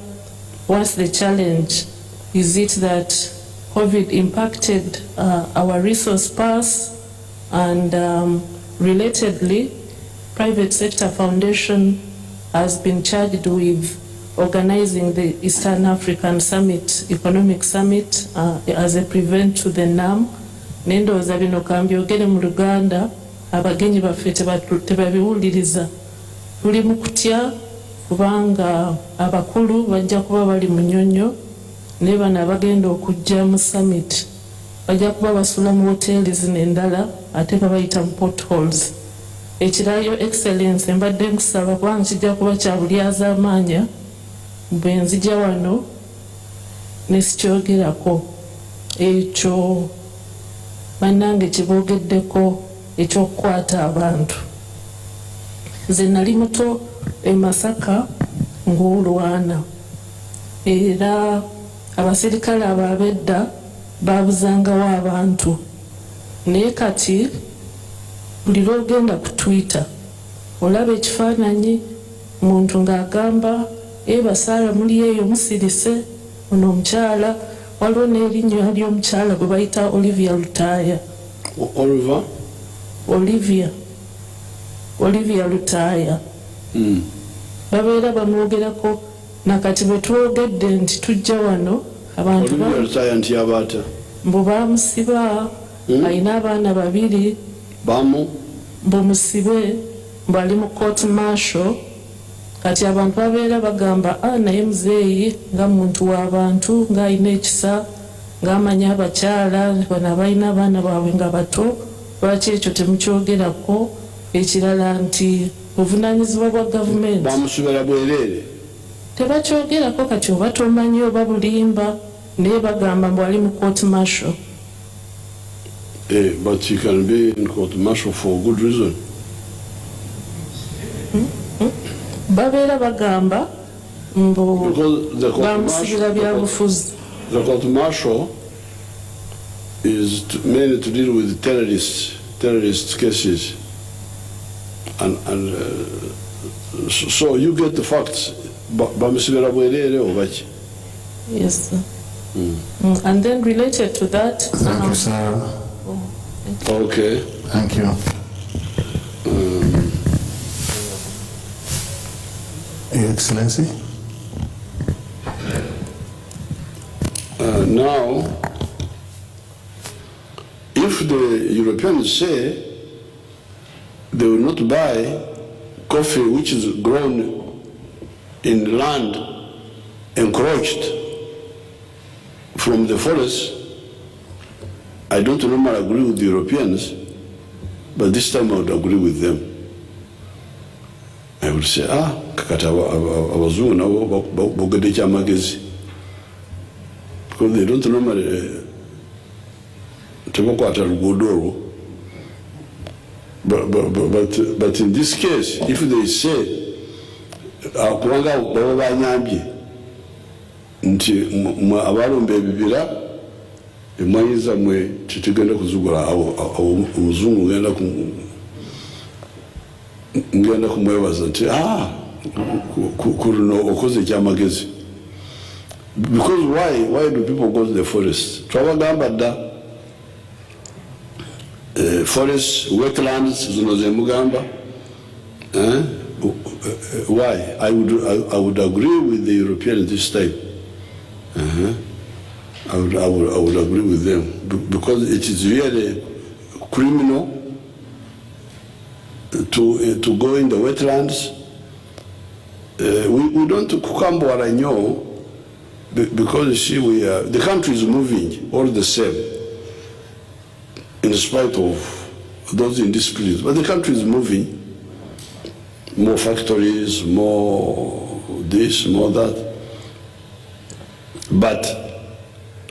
What's the challenge? Is it that COVID impacted our resource pass? And relatedly, private sector foundation has been charged with organizing the Eastern African Summit, Economic Summit, as a prevent to the NAM. Nendoza bino kambyogere mu Luganda, abagenyi baffe tebabiwuliriza. Tuli mu kutya kubanga abakulu bajja kuba bali mu nnyonnyo, ne bano abagenda okujja mu summit bajja kuba basula mu hotels n'endala ate babayita mu potholes. Ekirayo Excellence mbadde nkusaba kubanga kijja kuba kya bulyazaamaanya bwe nzija wano ne sikyogerako ekyo bannange kiboogeddeko ekyokukwata abantu. Nze nali muto e Masaka ng'olwana era abaserikale ababedda babuzangawo abantu, naye kati buli lwogenda ku Twitter olaba ekifaananyi muntu ng'agamba basaala muli eyo musirise ono omukyala. Waliwo n'erinnya ly'omukyala gwe bayita Olivia Lutaaya. Olivia Lutaaya babeera bamwogerako. Nakati bwe twogedde nti tujja wano abantu mbu baamusiba, alina abaana 2 mbumusibe mbu ali mu court martial. Kati abantu babeera bagamba naye muzeeyi nga muntu w'abantu ng'alina ekisa ng'amanya abakyala bano abalina abaana baabwe nga bato, lwaki ekyo temukyogerako? Ekirala nti buvunaanyizibwa bwa gavumenti bamusubira bwereere tebakyogerako. Kati oba tomanyi oba bulimba, naye bagamba mbu ali mu court martial. But he can be in court martial for good reason. Babeera bagamba mbu bamusibira byabufuzi. The court martial is mainly to deal with terrorist cases, and so you get the facts. Bamusibira bwereere obaki? Yes, sir. And then related to that. Thank you, sir. Okay. Thank you. Your Excellency. Now, if the Europeans say they will not buy coffee which is grown in land encroached from the forest, I don't normally agree with the Europeans, but this time I would agree with them. I would say, kakata abazungu nabo bogede kyamagezi, because they don't normally tebakwata luguudo olwo. But in this case, if they say kubanga baba banyambye nti abalumba ebibira emwanyiza mwe titugenda kuzugula omuzungu ngenda kumwebaza nti kuno okoze ekyamagezi. Because why do people go to the forest? Twabagamba dda forest, wetlands, zino zemugamba. Why? I would agree with the Europeans this time. I would agree with them because it is really criminal to go in the wetlands. We don't kukambo waranyo because you see the country is moving all the same in spite of those indisciplines, but the country is moving. More factories, more this, more that. But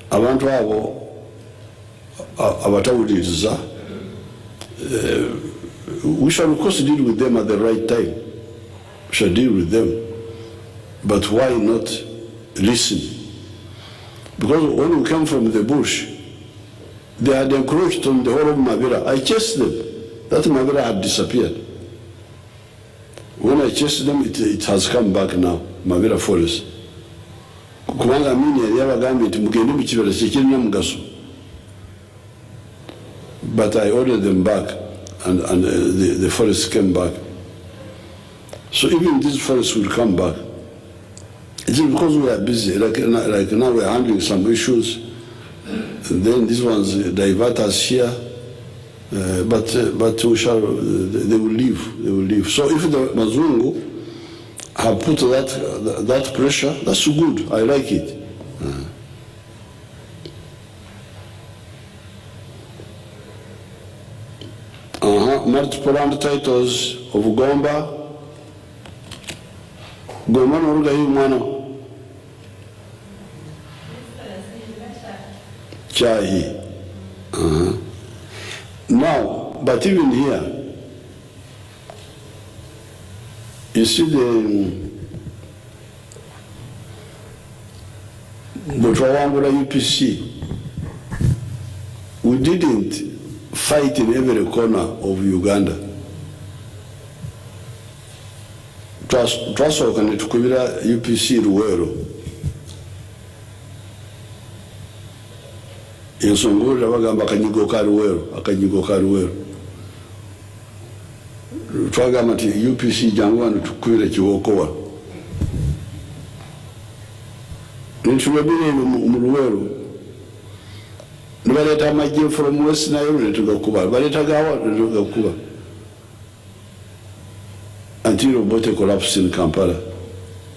abantu abo abatawuliriza, we shall of course deal with them at the right time. We shall deal with them. But why not listen? Because when we came from the bush, they had encroached on the whole of Mabera. I chased them. That Mabera had disappeared. When I chased them, it has come back now, Mabera Forest. Kubanga mini yabagambye nti mugende mu kibira kyekirina mugaso. But I ordered them back, and the forest came back. So even this forest will come back. It is because we are busy, like now we are handling some issues, and then these ones divert us here. But we shall, they will leave. So if the Mazungu have put that pressure, that's good. I like it. Multiple land titles of Gomba. Gomba no ruga mwana. Chahi. Now, but even here, you see the Butrawangula UPC, we didn't fight in every corner of Uganda. Twasoka netukubira UPC Ruwero. Ensongolera bagamba akanyigo ka Ruwero. Twagamba nti UPC jangu wano tukubire Kiwokowa. Nitubebire mu Ruwero. Nibaleta amagye from West Nile netugakuba. Baleta gawa netugakuba. Until Obote collapsed in Kampala.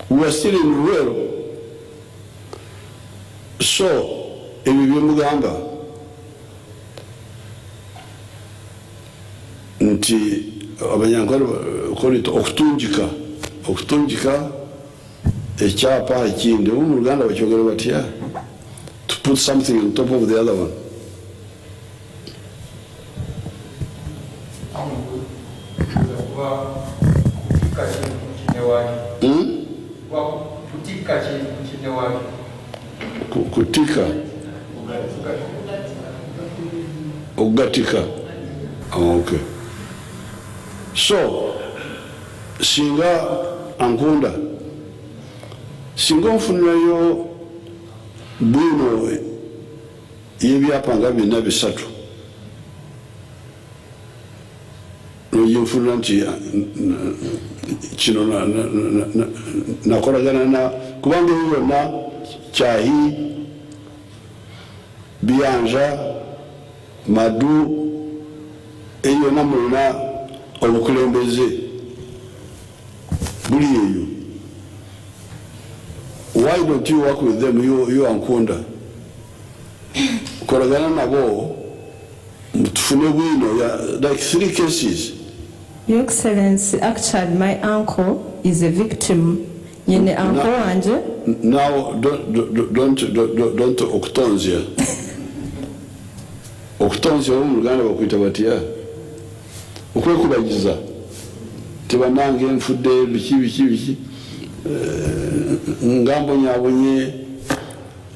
We are still in Ruwero. So, ebibye mugamba nti abanyankole kolito okutunjika ekyapa ekindi mu Uganda bakyogera batya to put something on top of the other one. Kutika Ugatika. Oh, okay. So, singa ankunda, singa nfunirayo bwino yebyapa nga bina bisatu. Nojinfunira nti kino nakolagana na kubanga byonna Chahi, Bianja, Madu, eyo namuna obukulembeze buli eyo. Why don't you work with them? You ankunda kolagana nabo mutufune bwino ya like 3 cases. Your Excellency, actually my uncle is a victim. Yene uncle wanje. Now don't okutonzia. Okutonzia mu Uganda bakwita batya. Okwekubagiza. Tebanange nfudde biki. ngambo nyabonye.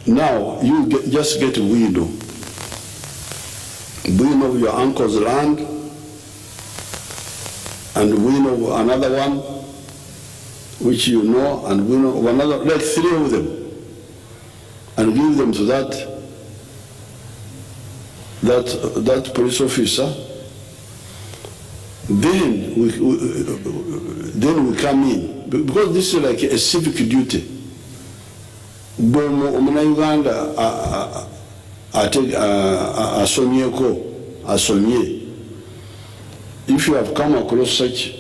Now you just get a window of your uncle's land, and window of another one which you know, and window of another, like 3 of them, and give them to that police officer. Then we come in, because this is like a civic duty. Omuna Uganda asomye. If you have come across such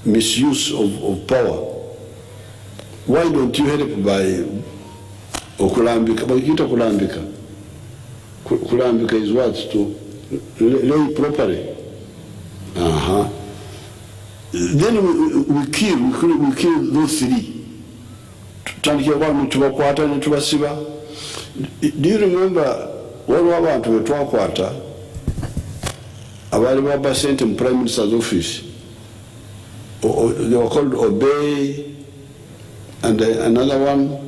misuse of power, why don't you help by okulambika? Bakita kulambika. Kulambika is what? To lay properly. Then we kill those 3. Do you remember what abantu betwakwata abali baba sent in Prime Minister's office? They were called Obey, and another one.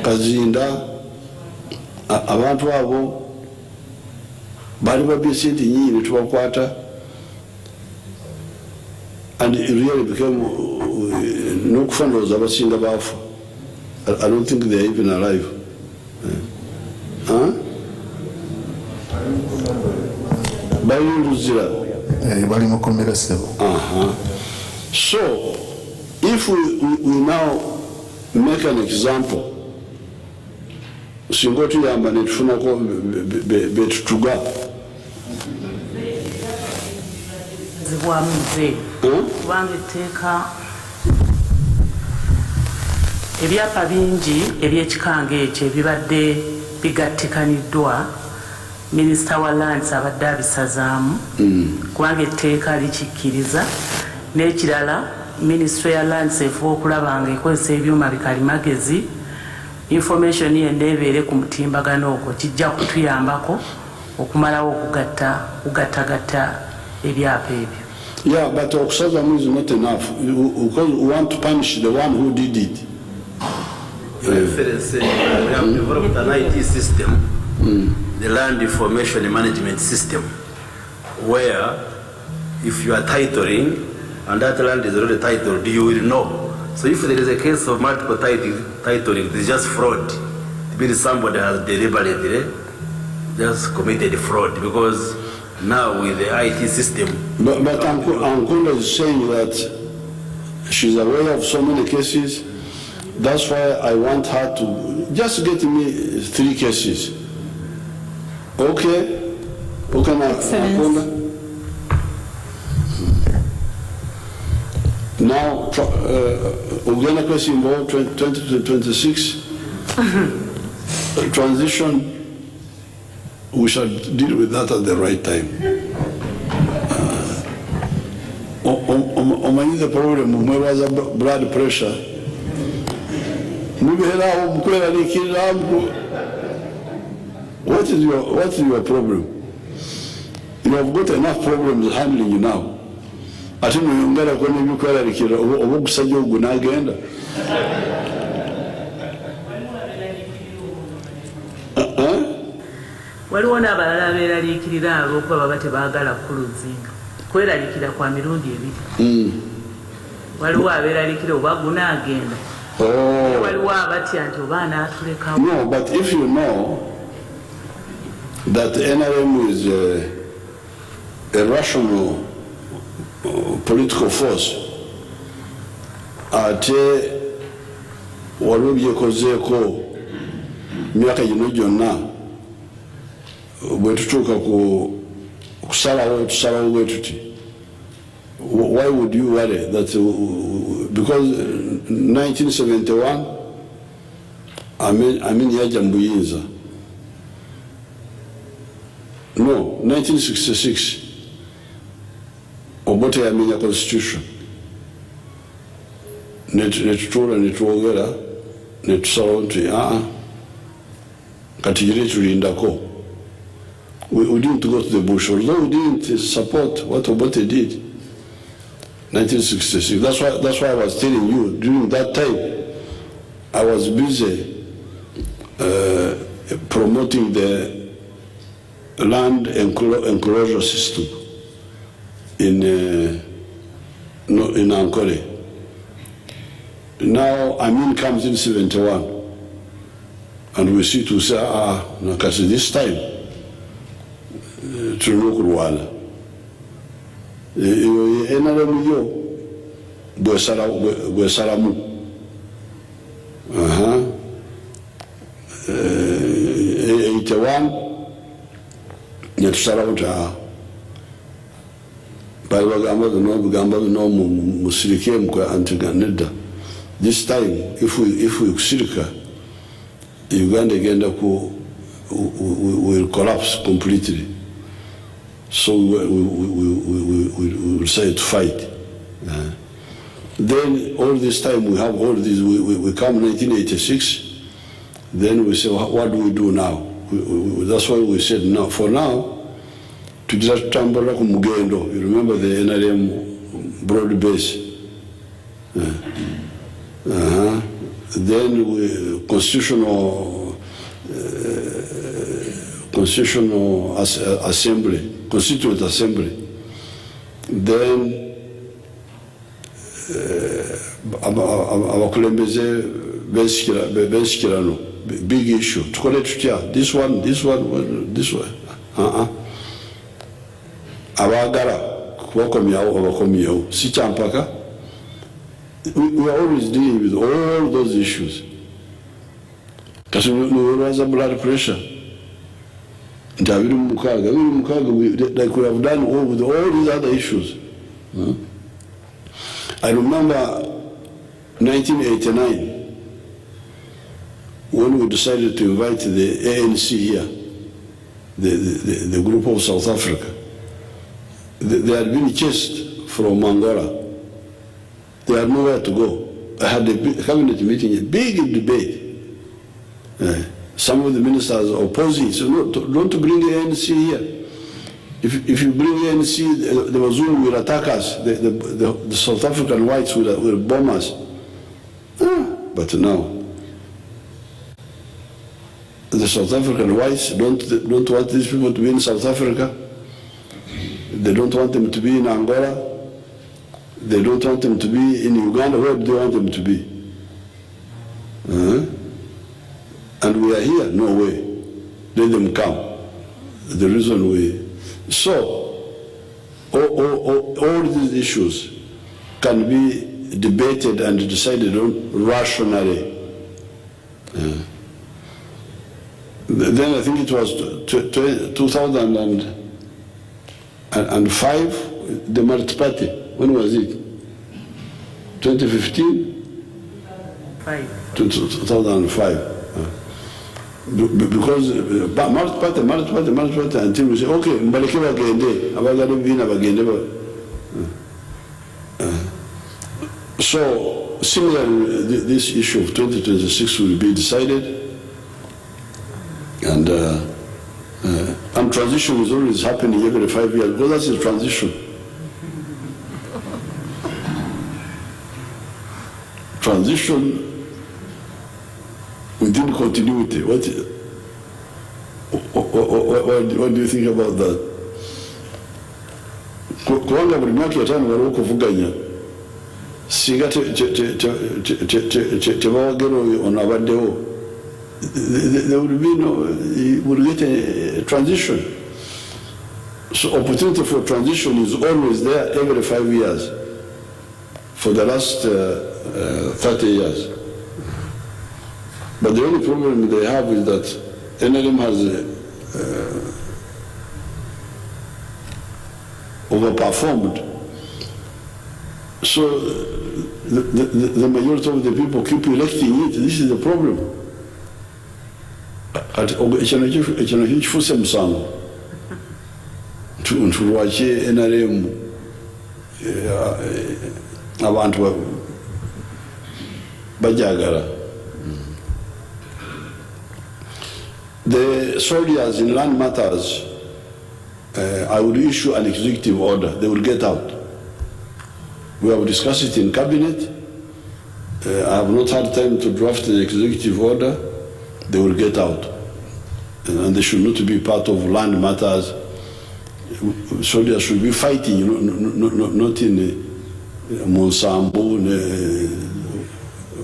Kazinda. Abantu abo bali babisenti nyinyi tubakwata, and it really became no fundos abasinga bafu. I don't think they're even alive. So if we now make an example, singo tuyamba netufunako betutuga kubanga etteeka ebyapa bingi ebyekikanga ekyo ebibadde bigattikaniddwa minisita wa lands abadde abisazaamu kubanga etteeka likikkiriza, n'ekirala minisitule ya lands efuba okulaba nga ekozesa ebyuma bikalimagezi. Information yenda ebeere ku mutimbagano ogwo kijja kutuyambako okumalawo okugattagatta ebyapa ebyo. Yeah, but okusazamu is not enough, because we want to punish the one who did it. Your Excellency, we have developed an IT system, the Land Information Management System, where if you are titling and that land is already titled, you will know. So if there is a case of multiple titling, it's just fraud. It means somebody has deliberately just committed fraud, because now with the IT system. But Ankunda is saying that she's aware of so many cases. That's why I want her to just get me 3 cases. Okay? Okay, now, Ankunda? Now, Uganda question about 2026 transition, we shall deal with that at the right time. Omanyi the problem, umwebaza blood pressure. What is your problem? You have got enough problems handling you now. Ati muyongera kwenye byukwerarikira obukusajja ogu nagenda. Waliwo n'abalala abeeraliikirira olw'okuba baba tebaagala kuluzinga. Kweraliikira kwa mirundi ebiri. Waliwo abeeraliikira oba gunaagenda. Waliwo abatya nti oba anaatulekawo. No, but if you know that NRM is a rational political force, ate waliwo byekozeeko myaka gino gyonna bwe tutuuka kusalawo tusalawo bwe tuti. Why would you worry that because 1971 Amin yaja mbuyinza? No, 1966 Obote yamenya constitution. Netutuula netwogera netusalawo nti kati gire tulindako. we didn't go to the bush, although we didn't support what Obote did. 1966. That's why I was telling you, during that time, I was busy promoting the land enclosure system in Ankole. Now, Amin comes in 71, and we see to say, because this time, Trunukurwala. NRM yo, Bwesaramu. 81, Netusarauta. Bagamba no musirike mkwe antiganida. This time, if we kusirika, Uganda agenda will collapse completely. So we decided to fight. Then all this time we have all this. We come 1986. Then we say, what do we do now? That's why we said, now for now, to just tambula kumugendo. You remember the NRM broad base. Then we constitutional assembly, constituent assembly. Then abakulembeze bensikirano, big issue. This one. Abagara kubakomyawo si kyampaka. We are always dealing with all those issues. Because we always have blood pressure. Like we have done with all these other issues. I remember 1989 when we decided to invite the ANC here, the group of South Africa. They had been chased from Angola. They had nowhere to go. I had a cabinet meeting, a big debate. Some of the ministers opposing, so no, don't bring the ANC here. If you bring the ANC, the Wazulu will attack us. The South African whites will bomb us. But now, the South African whites don't want these people to be in South Africa. They don't want them to be in Angola. They don't want them to be in Uganda. Where do they want them to be? And we are here? No way. Let them come. The reason So, all these issues can be debated and decided on rationally. Then I think it was 2005, the Merit Party. When was it? 2015? 2005. Because Merit Party until we say, okay, Mbaleke bagende, abagade bina bagende. So, similarly, this issue of 2026 will be decided, and transition is always happening every 5 years, because that's a transition. Transition within continuity. What do you think about that? Kuanga mlimaki watano waruko fuganya. Singa tebawagero onabadeo. There would be would get a transition. So opportunity for transition is always there every 5 years for the last 30 years. But the only problem they have is that NLM has overperformed. So the majority of the people keep electing it. This is the problem. Ntuwache NRM abantu bajagara. The soldiers in land matters I would issue an executive order. They will get out. We have discussed it in cabinet. I have not had time to draft an executive order. They will get out. And they should not be part of land matters. Soldiers should be fighting, not in Monsambu.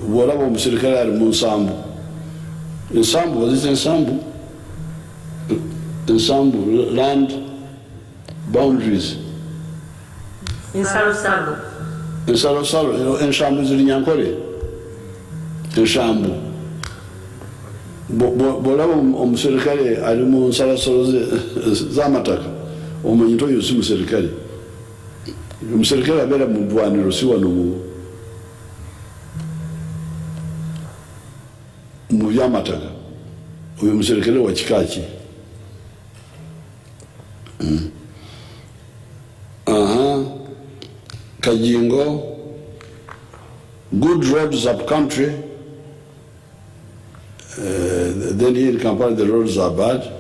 Whatever Monsambu. Ensambu, was it Ensambu? Ensambu, land boundaries. Ensalo. Enshambu ziri Nyankole. Enshambu. Bolaba omuserikale ali mu nsalasalo z'amataka omanyi nti oyo si muserikale. Omuserikale abeera mu ddwaniro si wano mu by'amataka. Oyo muserikale wa kika ki? Kajingo, good roads up country. Then here in Kampala the roads are bad.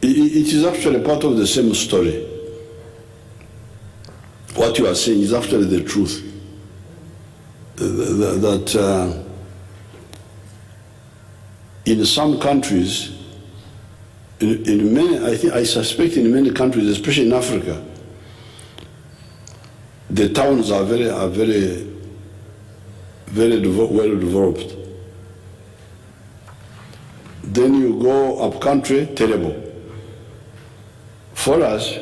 It is actually part of the same story. What you are saying is actually the truth. That in some countries, in many, I suspect in many countries, especially in Africa, the towns are very well developed. Then you go up country, terrible. For us,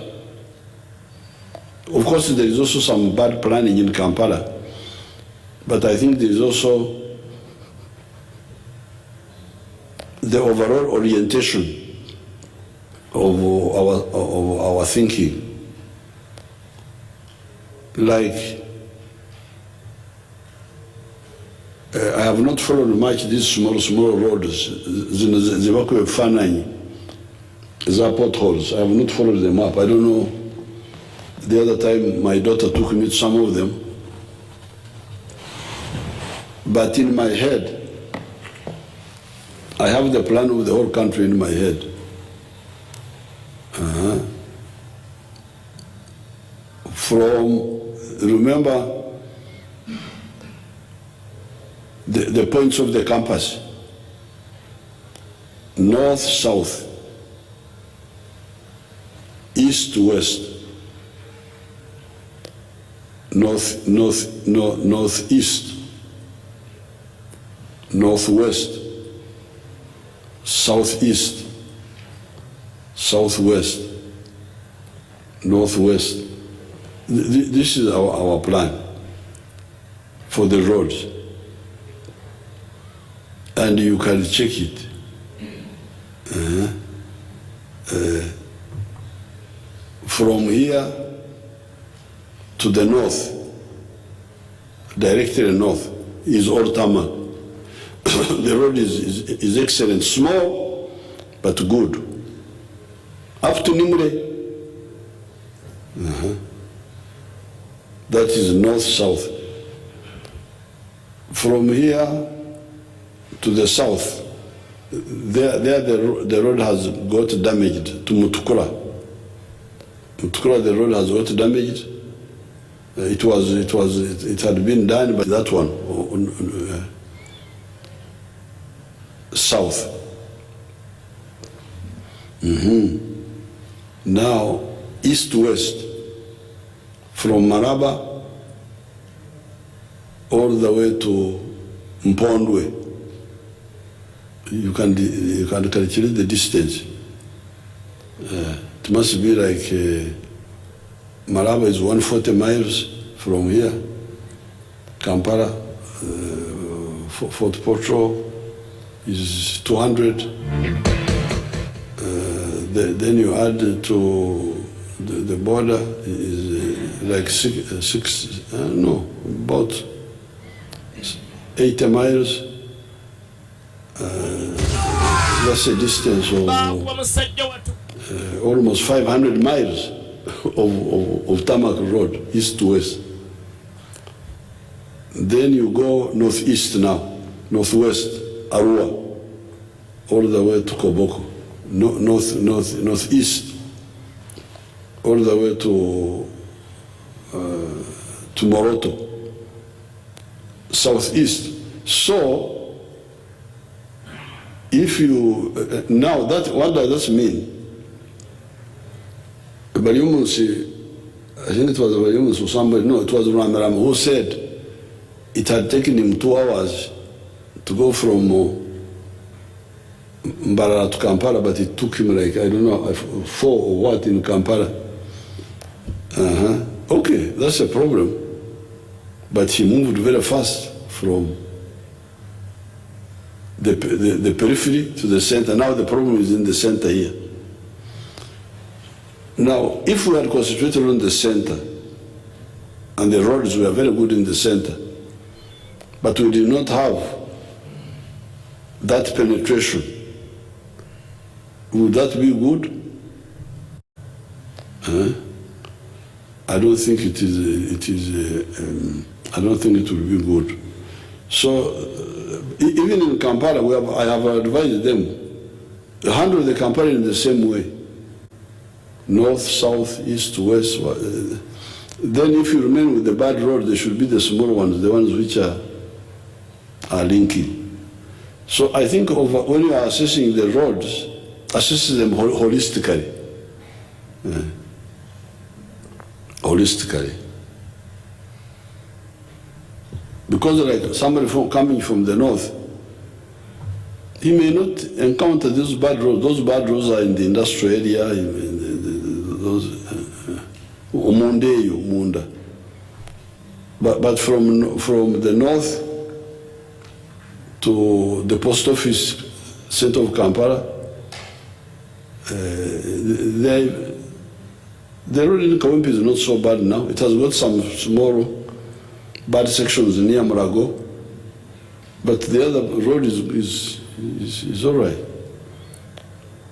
of course, there is also some bad planning in Kampala, but I think there is also the overall orientation of our thinking. Like, I have not followed much these small roads, the potholes. I have not followed them up. I don't know. The other time, my daughter took me to some of them. But in my head, I have the plan of the whole country in my head. Remember the points of the compass: north, south, east, west, northeast, northwest, southeast, southwest, northwest. This is our plan for the roads. And you can check it. From here to the north, directly north, is all tarmac. The road is excellent, small but good. Up to Nimre, that is north-south. From here to the south, there the road has got damaged to Mutukula. Mutukula, the road has got damaged. It had been done by that one, south. Now, east-west, from Maraba all the way to Mpondwe. You can calculate the distance. It must be like Maraba is 140 miles from here. Kampala, Fort Portal is 200. Then you add to the border is like about 80 miles. That's a distance of almost 500 miles of tarmac road, east to west. Then you go northeast now, northwest, Arua. all the way to Koboko, northeast, all the way to Moroto, southeast. So, if you, now that, what does that mean? Baliumusi, I think it was Baliumusi or somebody, no, it was Ramaram who said it had taken him 2 hours to go from Mbarara to Kampala, but it took him like, I don't know, 4 or what in Kampala. Okay, that's a problem. But he moved very fast from the periphery to the center. Now the problem is in the center here. Now, if we had concentrated on the center, and the roads were very good in the center, but we did not have that penetration, would that be good? I don't think it is. I don't think it will be good. So even in Kampala, I have advised them to handle the Kampala in the same way: north, south, east, west. Then, if you remain with the bad road, they should be the small ones, the ones which are linking. So I think when you are assessing the roads, assess them holistically. Holistically. Because like somebody coming from the north, he may not encounter those bad roads. Those bad roads are in the industrial area, those Omondeyo, Munda. But from the north to the post office center of Kampala, the road in Kawempe is not so bad now. It has got some small bad sections near Marago, but the other road is all right.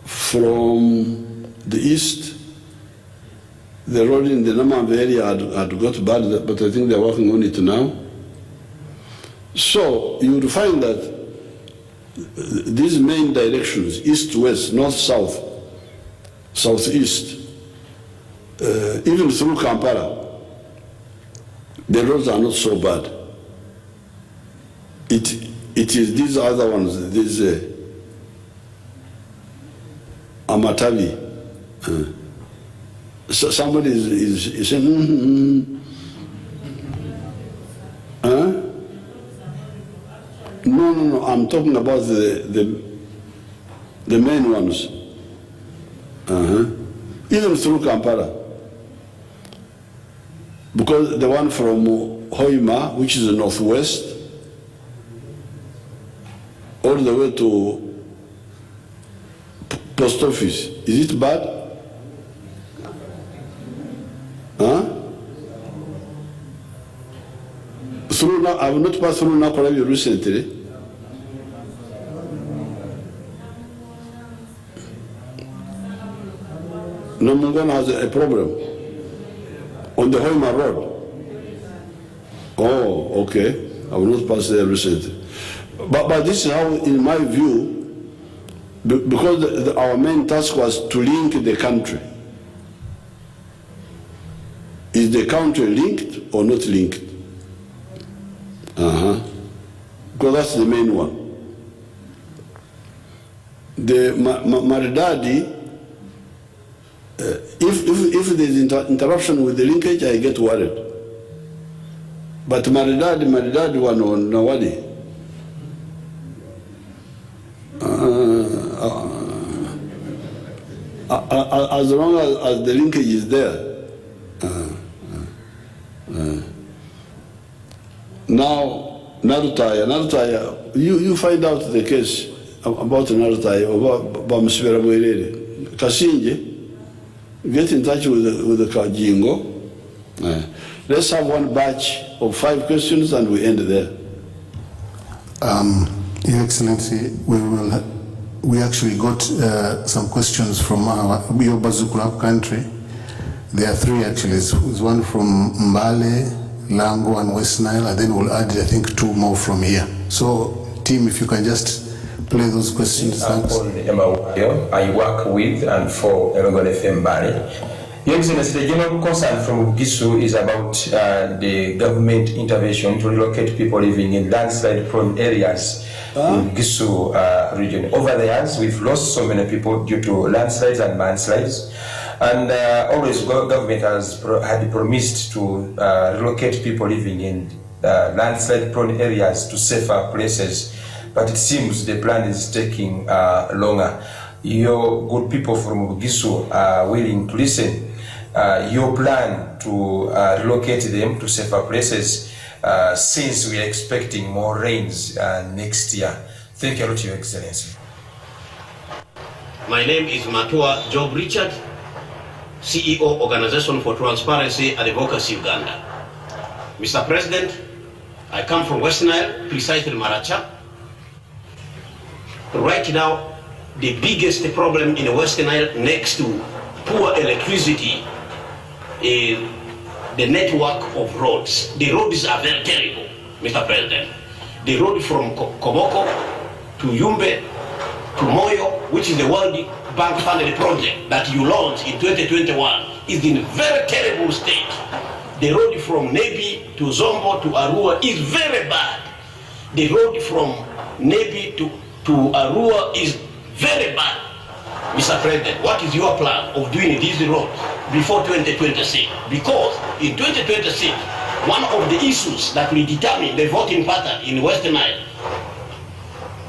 From the east, the road in the Namambe area had got bad, but I think they're working on it now. So you would find that these main directions, east-west, north-south, southeast, even through Kampala, the roads are not so bad. It is these other ones, these Amatabi. So somebody is saying, No, I'm talking about the main ones. Even through Kampala. Because the one from Hoima, which is the northwest, all the way to post office, is it bad? Through, I have not passed through Nakolabi recently. Namungana has a problem on the Hoima Road. Oh, okay. I will not pass there recently. But this is how, in my view, because our main task was to link the country. Is the country linked or not linked? Because that's the main one. The Maridadi, if there's interruption with the linkage, I get worried. But Maridadi one on Nawadi. As long as the linkage is there. Now, Narutaya, you find out the case about Narutaya, about Museveni Bwerere. Kasinje, get in touch with the Kajingo. Let's have one batch of 5 questions and we end there. Your Excellency, we actually got some questions from your Bazukula country. There are 3 actually. There's one from Mbale, Lango and West Nile, and then we'll add, I think, 2 more from here. So, team, if you can just play those questions. Thanks. I work with and for Elgon FM Bari. Your Excellency, the general concern from Bugisu is about the government intervention to relocate people living in landslide-prone areas in Bugisu region. Over the years, we've lost so many people due to landslides and mudslides. And always government had promised to relocate people living in landslide-prone areas to safer places. But it seems the plan is taking longer. Your good people from Bugisu are willing to listen. Your plan to relocate them to safer places since we are expecting more rains next year. Thank you a lot, Your Excellency. My name is Matua Job Richard, CEO, Organization for Transparency and Advocacy, Uganda. Mr. President, I come from West Nile, precisely Maracha. Right now, the biggest problem in Western Nile next to poor electricity is the network of roads. The roads are very terrible, Mr. President. The road from Komoko to Yumbe to Moyo, which is the World Bank funded project that you launched in 2021, is in a very terrible state. The road from Nebi to Zombo to Arua is very bad. The road from Nebi to Arua is very bad. Mr. President, what is your plan of doing these roads before 2026? Because in 2026, one of the issues that will determine the voting pattern in Western Nile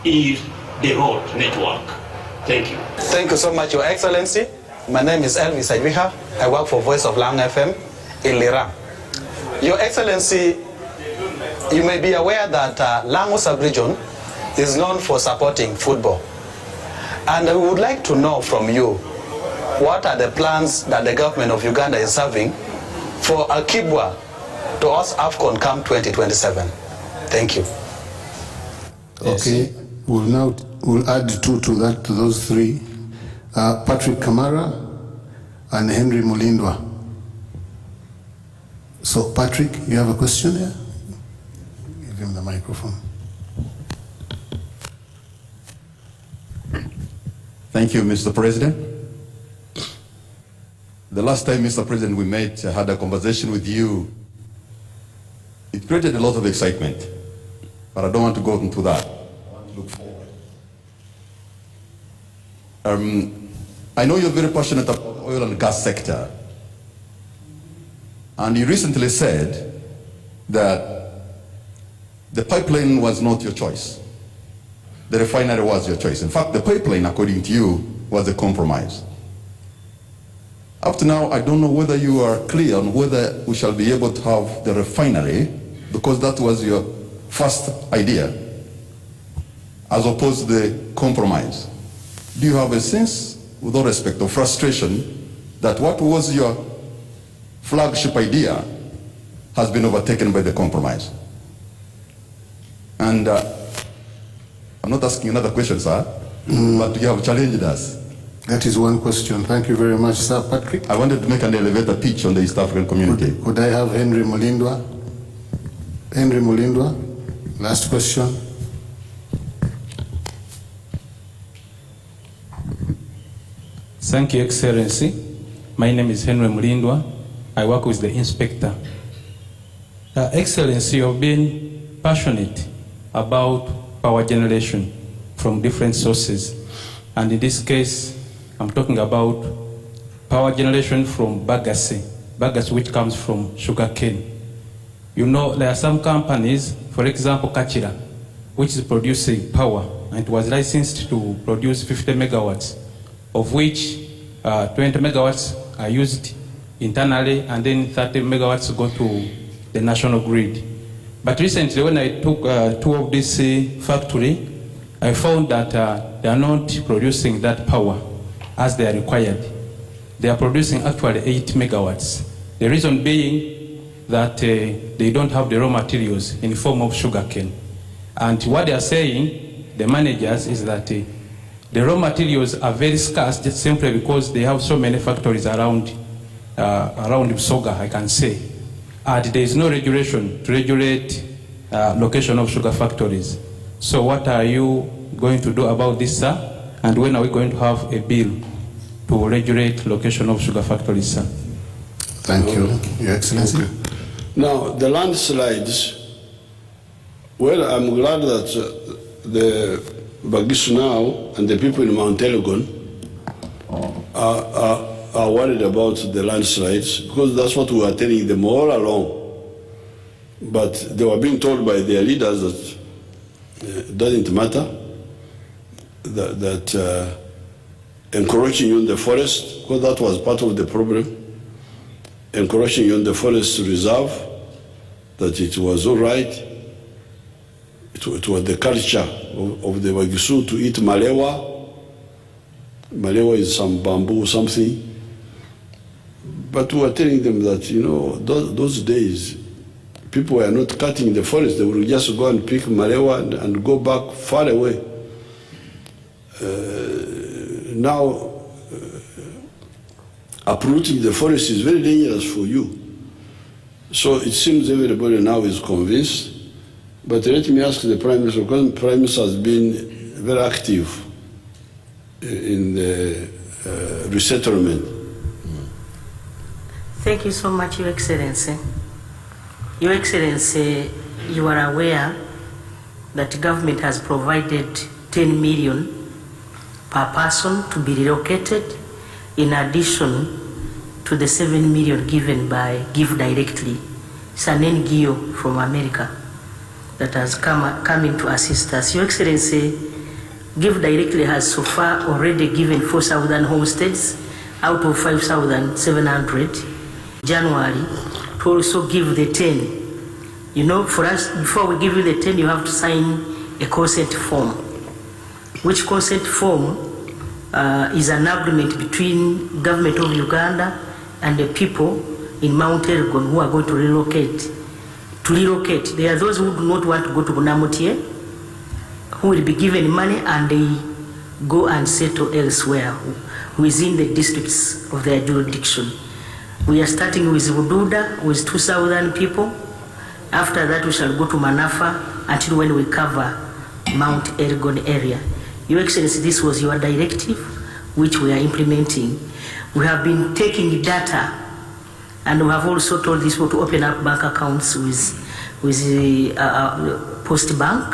is the road network. Thank you. Thank you so much, Your Excellency. My name is Elvis Ajwiha. I work for Voice of Lang FM in Lira. Your Excellency, you may be aware that Lango sub-region is known for supporting football. And we would like to know from you, what are the plans that the government of Uganda is having for Akibwa to host AFCON Camp 2027? Thank you. Okay, we'll add two to those three. Patrick Kamara and Henry Mulindwa. So Patrick, you have a question there? Give him the microphone. Thank you, Mr. President. The last time, Mr. President, we met, I had a conversation with you. It created a lot of excitement, but I don't want to go into that. I want to look forward. I know you're very passionate about the oil and gas sector, and you recently said that the pipeline was not your choice. The refinery was your choice. In fact, the pipeline, according to you, was a compromise. Up to now, I don't know whether you are clear on whether we shall be able to have the refinery, because that was your first idea, as opposed to the compromise. Do you have a sense, with all respect, of frustration that what was your flagship idea has been overtaken by the compromise? And I'm not asking another question, sir, but you have challenged us. That is one question. Thank you very much, Sir Patrick. I wanted to make an elevator pitch on the East African community. Could I have Henry Mulindwa? Henry Mulindwa, last question. Thank you, Excellency. My name is Henry Mulindwa. I work with the inspector. Excellency, you've been passionate about power generation from different sources. And in this case, I'm talking about power generation from bagasse which comes from sugarcane. You know, there are some companies, for example, Kachira, which is producing power, and it was licensed to produce 50 megawatts, of which 20 megawatts are used internally, and then 30 megawatts go to the national grid. But recently, when I took tour of this factory, I found that they are not producing that power as they are required. They are producing actually 8 megawatts. The reason being that they don't have the raw materials in the form of sugarcane. And what they are saying, the managers, is that the raw materials are very scarce just simply because they have so many factories around Busoga, I can say. And there is no regulation to regulate location of sugar factories. So what are you going to do about this, sir? And when are we going to have a bill to regulate location of sugar factories, sir? Thank you, Your Excellency. Okay. Now, the landslides, well, I'm glad that the Bagisu now and the people in Mount Elgon are worried about the landslides, because that's what we were telling them all along. But they were being told by their leaders that it doesn't matter, that encroaching on the forest, because that was part of the problem, encroaching on the forest reserve, that it was all right. It was the culture of the Bagisu to eat malewa. Malewa is some bamboo, something. But we were telling them that, you know, those days, people were not cutting the forest. They would just go and pick malewa and go back far away. Now, uprooting the forest is very dangerous for you. So it seems everybody now is convinced. But let me ask the Prime Minister, because the Prime Minister has been very active in the resettlement. Thank you so much, Your Excellency. Your Excellency, you are aware that the government has provided 10 million per person to be relocated, in addition to the 7 million given by Give Directly. It's an NGO from America that has come in to assist us. Your Excellency, Give Directly has so far already given 4,000 homesteads out of 5,700 January to also give the 10. You know, for us, before we give you the 10, you have to sign a consent form, which consent form is an agreement between government of Uganda and the people in Mount Elgon who are going to relocate. There are those who do not want to go to Bunamutie, who will be given money and they go and settle elsewhere within the districts of their jurisdiction. We are starting with Bududa with 2,000 people. After that, we shall go to Manafa until when we cover Mount Elgon area. Your Excellency, this was your directive, which we are implementing. We have been taking data, and we have also told these people to open up bank accounts with the Post Bank,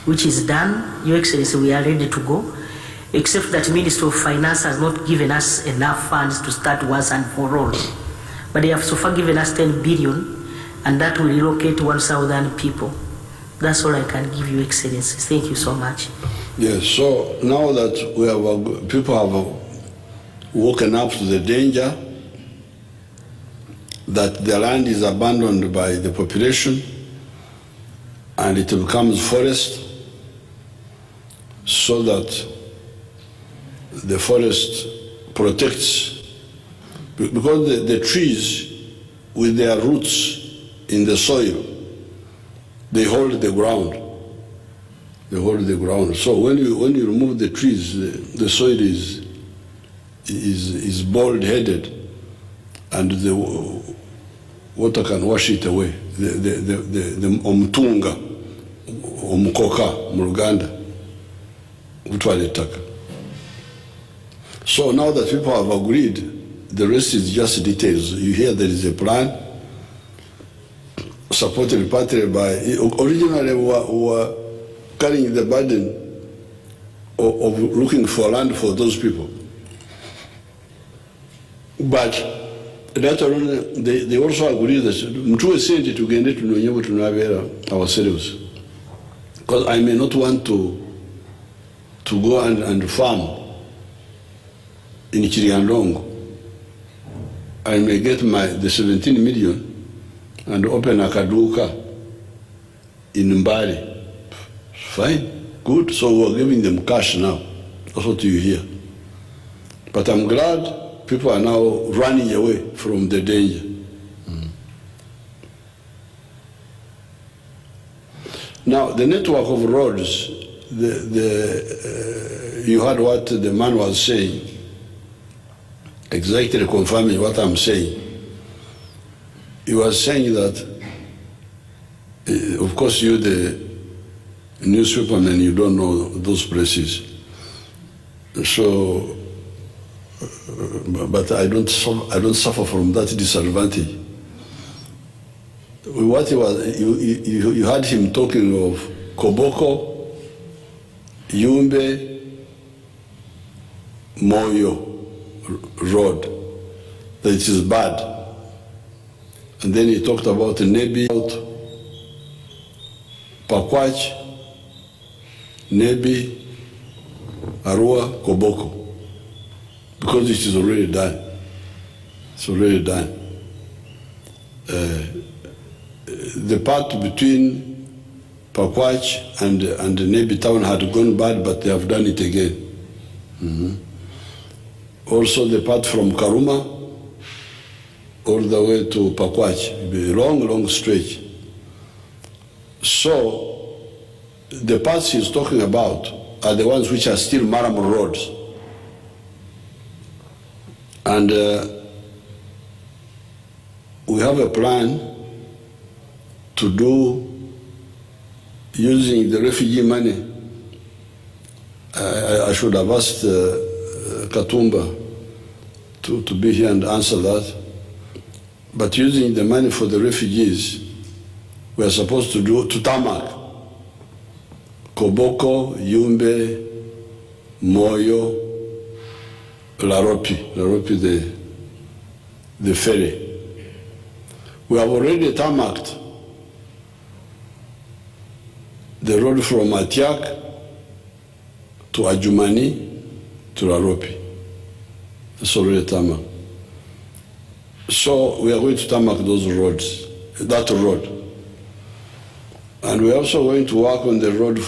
which is done. Your Excellency, we are ready to go, except that Ministry of Finance has not given us enough funds to start once and for all. But they have so far given us 10 billion, and that will relocate 1,000 people. That's all I can give you, Excellency. Thank you so much. Yes, so now that people have woken up to the danger that the land is abandoned by the population and it becomes forest, so that the forest protects, because the trees with their roots in the soil, they hold the ground. They hold the ground. So when you remove the trees, the soil is bald-headed, and the water can wash it away. The omutunga, omukoka, muluganda, utwalitaka. So now that people have agreed, the rest is just details. You hear there is a plan supported partly by, originally we were carrying the burden of looking for land for those people. But later on, they also agreed that mtuwe senti tugende tunonyevo tunavera ourselves. Because I may not want to go and farm in Chiriandongo. I may get the 17 million and open a kaduka in Mbali. Fine, good. So we're giving them cash now. That's what you hear. But I'm glad people are now running away from the danger. Now, the network of roads, you heard what the man was saying, exactly confirming what I'm saying. He was saying that, of course, you, the newspapermen, you don't know those places. So, but I don't suffer from that disadvantage. What he was, you had him talking of Koboko, Yumbe, Moyo road, that it is bad. And then he talked about Nebi, Pakwach, Nebi, Arua, Koboko, because it is already done. It's already done. The part between Pakwach and the Nebi town had gone bad, but they have done it again. Also the part from Karuma all the way to Pakwach, a long, long stretch. So the parts he's talking about are the ones which are still Maram roads. And we have a plan to do using the refugee money. I should have asked Katumba to be here and answer that. But using the money for the refugees, we are supposed to do to tarmac Koboko, Yumbe, Moyo, Laropi, the ferry. We have already tarmacked the road from Atiak to Ajumani to Laropi. It's already tarmac. So we are going to tarmac those roads, that road. And we're also going to work on the road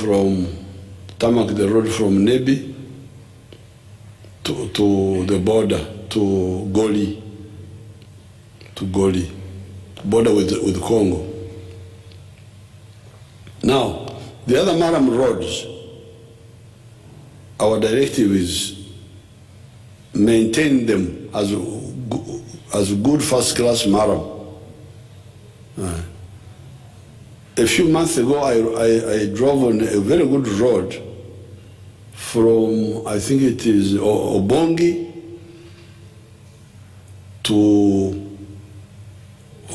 tarmac the road from Nebi to the border, to Goli, border with Congo. Now, the other Maram roads, our directive is maintain them as good first-class Maram. A few months ago, I drove on a very good road from, I think it is Obongi to,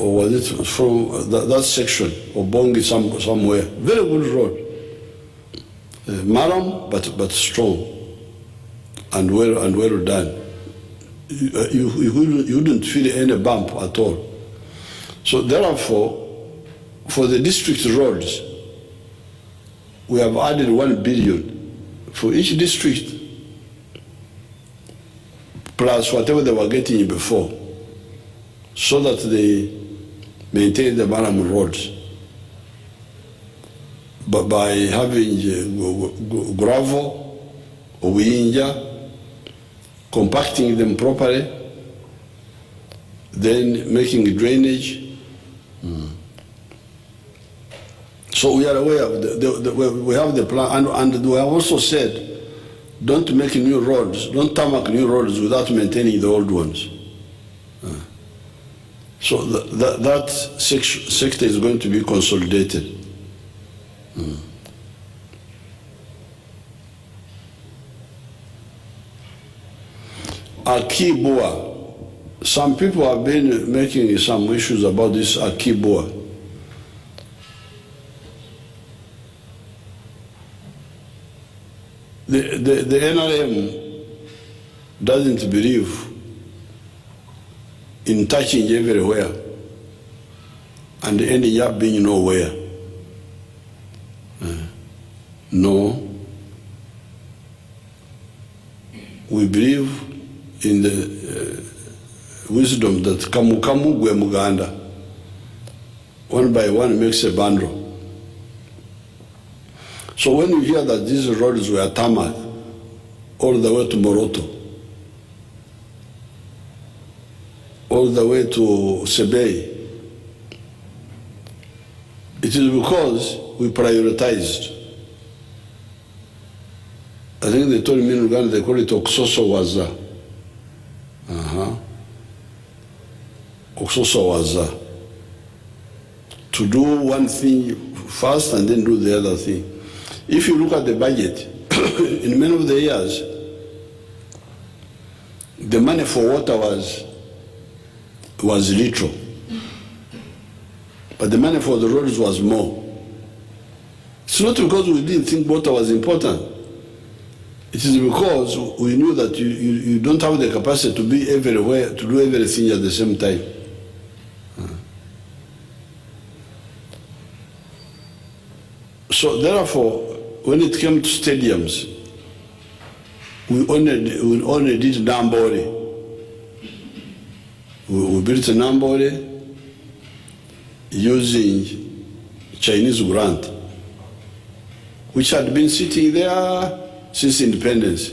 or was it from that section, Obongi somewhere. Very good road. Maram, but strong and well done. You wouldn't feel any bump at all. So therefore, for the district roads, we have added 1 billion for each district, plus whatever they were getting before, so that they maintain the Maram roads. But by having gravel, Uyinja, compacting them properly, then making drainage. So we are aware of we have the plan, and we have also said, don't make new roads, don't tarmac new roads without maintaining the old ones. So that sector is going to be consolidated. Akibua. Some people have been making some issues about this Akibua. The NRM doesn't believe in touching everywhere and ending up being nowhere. No. We believe in the wisdom that kamu kamu gwe muganda. One by one makes a bundle. So when you hear that these roads were tarmac all the way to Moroto, all the way to Sebei, it is because we prioritized. I think they told me in Uganda they call it Oksoso Waza. Oksoso Waza. To do one thing first and then do the other thing. If you look at the budget, in many of the years, the money for water was little, but the money for the roads was more. It's not because we didn't think water was important. It is because we knew that you don't have the capacity to be everywhere, to do everything at the same time. So therefore, when it came to stadiums, we only did Nambole. We built a Nambole using Chinese grant, which had been sitting there since independence.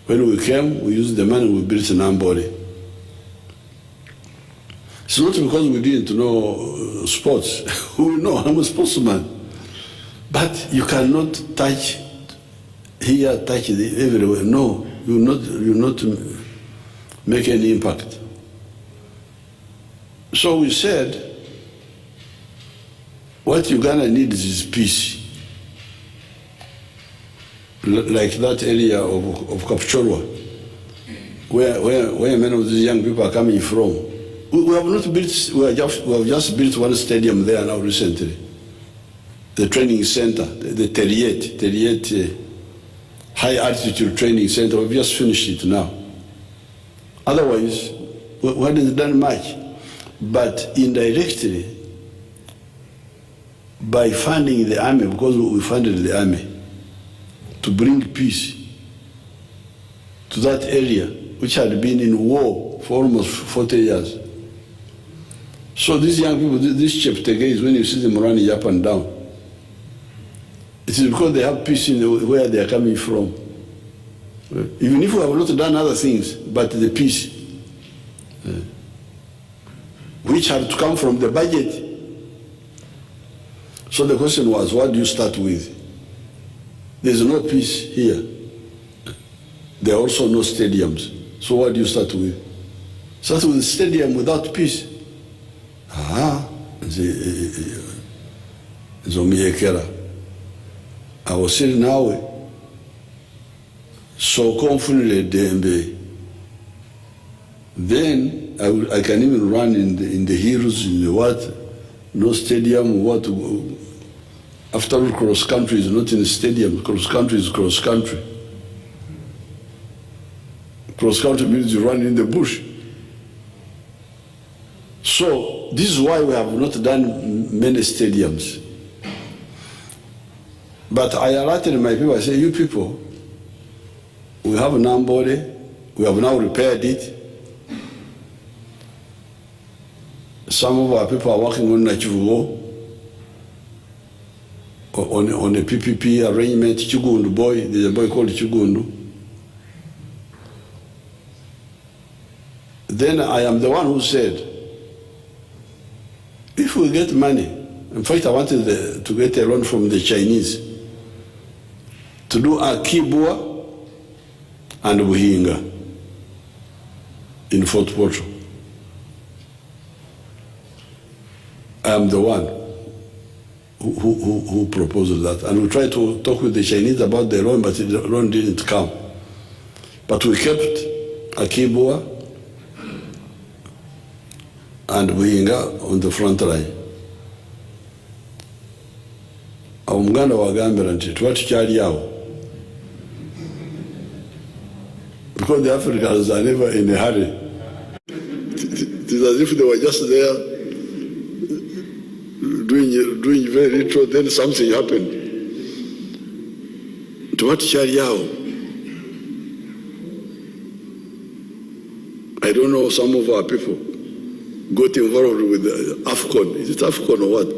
When we came, we used the money, we built a Nambole. It's not because we didn't know sports. We know, I'm a sportsman. But you cannot touch here, touch everywhere. No, you will not make any impact. So we said, what Uganda needs is peace. Like that area of Kapchorwa, where many of these young people are coming from. We have not built, we have just built one stadium there now recently. The training center, the Teriet high altitude training center, we've just finished it now. Otherwise, we hadn't done much. But indirectly, by funding the army, because we funded the army, to bring peace to that area, which had been in war for almost 40 years. So these young people, this Cheptegei, when you see them running up and down, it is because they have peace in where they are coming from. Even if we have not done other things, but the peace, which had to come from the budget. So the question was, what do you start with? There's no peace here. There are also no stadiums. So what do you start with? Start with a stadium without peace. I was saying now, so confidently Dembe. Then I can even run in the hills, in the what, no stadium, what. After all, cross country is not in the stadium. Cross country is cross country. Cross country means you run in the bush. So this is why we have not done many stadiums. But I alerted my people, I say, you people, we have Nambole, we have now repaired it. Some of our people are working on Nachivugo, on a PPP arrangement, Chugundu boy, there's a boy called Chugundu. Then I am the one who said, if we get money, in fact I wanted to get a loan from the Chinese to do Akibua and Buhinga in Fort Portal. I am the one who proposed that. And we tried to talk with the Chinese about the loan, but the loan didn't come. But we kept Akibua and Buhinga on the front line. Omuganda wagambira nti twatukyali awo. Because the Africans are never in a hurry. It is as if they were just there doing very little, then something happened. Twatukyali awo. I don't know, some of our people got involved with AFCON. Is it AFCON or what?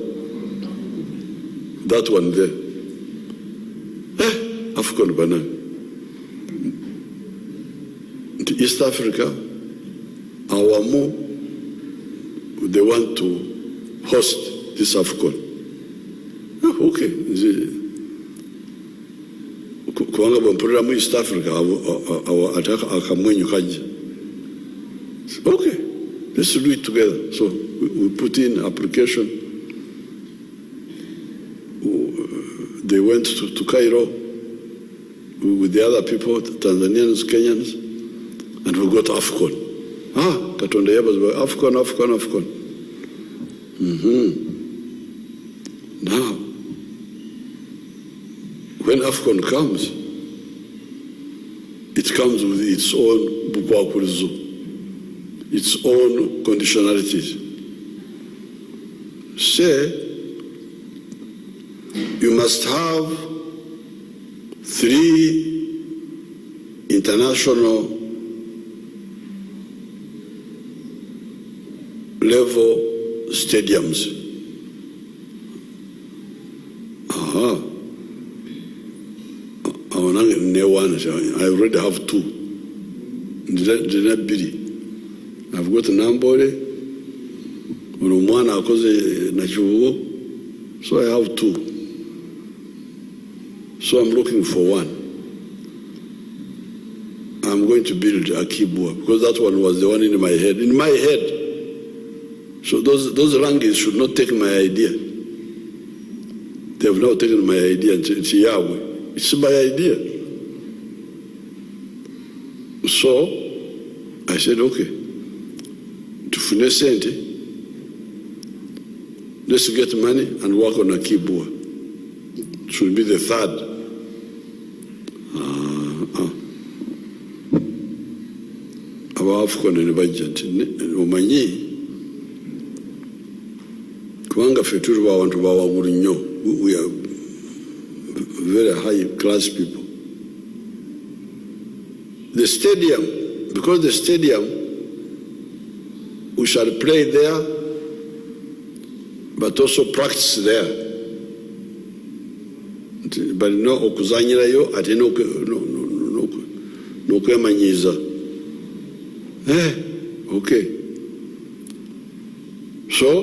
That one there. AFCON banana. East Africa, our more, they want to host this AFCON. Okay. Kuanga bampurira East Africa, our attack akamwenyu kaji. Okay, let's do it together. So we put in application. They went to Cairo with the other people, Tanzanians, Kenyans, and we got AFCON. Katonda yabaza AFCON. Now, when AFCON comes, it comes with its own bubakurizo, its own conditionalities. Say, you must have 3 international level stadiums. I already have 2. I've got Nambole, Urumwana akoze Nachivugo, so I have 2. So I'm looking for 1. I'm going to build Akibua because that one was the one in my head. So those rankings should not take my idea. They have now taken my idea. It's Yahweh. It's my idea. So I said, okay, to finish it, let's get money and work on Akibua. It should be the 3rd. Our AFCON in the budget. Omanyi. Kuanga feturu wa wantu wa wurinyo. We are very high class people. The stadium, because the stadium, we shall play there, but also practice there. But no okuzanyira yo ate no kwemanyiza. Okay. So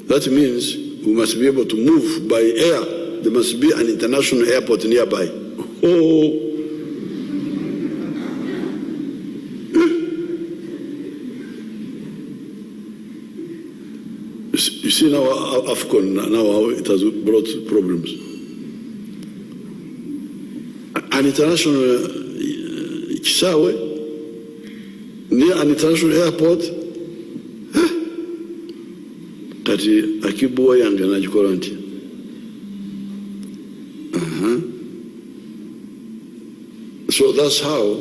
that means we must be able to move by air. There must be an international airport nearby. You see now AFCON, now how it has brought problems. An international Kisawe, near an international airport, kati Akibua yange najikola nti. So that's how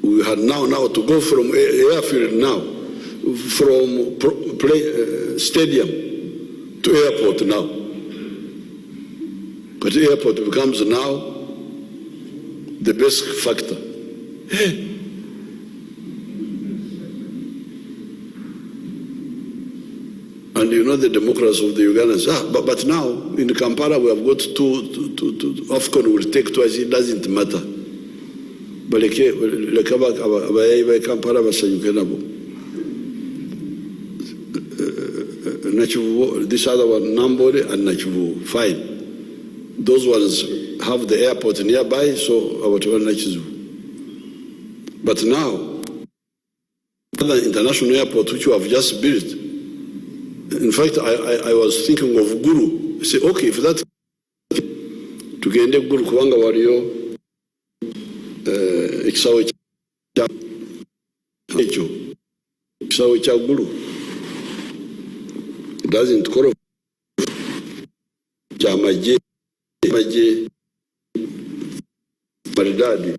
we had now to go from airfield now, from stadium to airport now. But the airport becomes now the best factor. And you know the democrats of the Ugandans. But now in Kampala we have got two AFCON will take twice. It doesn't matter. But Kampala this other one, Nambole and Nachivu, fine. Those ones have the airport nearby, so our Nachivu. But now, the international airport which you have just built, in fact, I was thinking of Guru. I say, okay, if that to get Guru Kuanga Wario, Exawe Guru doesn't correct Jamaje Maridadi.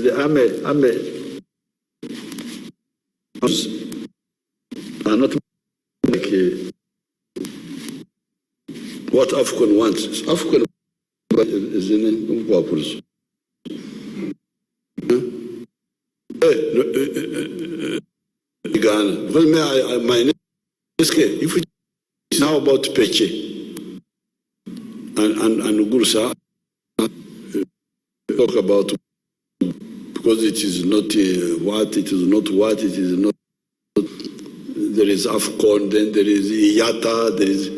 The Ame are not like what AFCON wants. AFCON is in purpose. Ghana. Because my name is if it is now about Peche and Gursa, talk about because it is not what, it is not what, it is not. There is AFCON, then there is IATA, there is.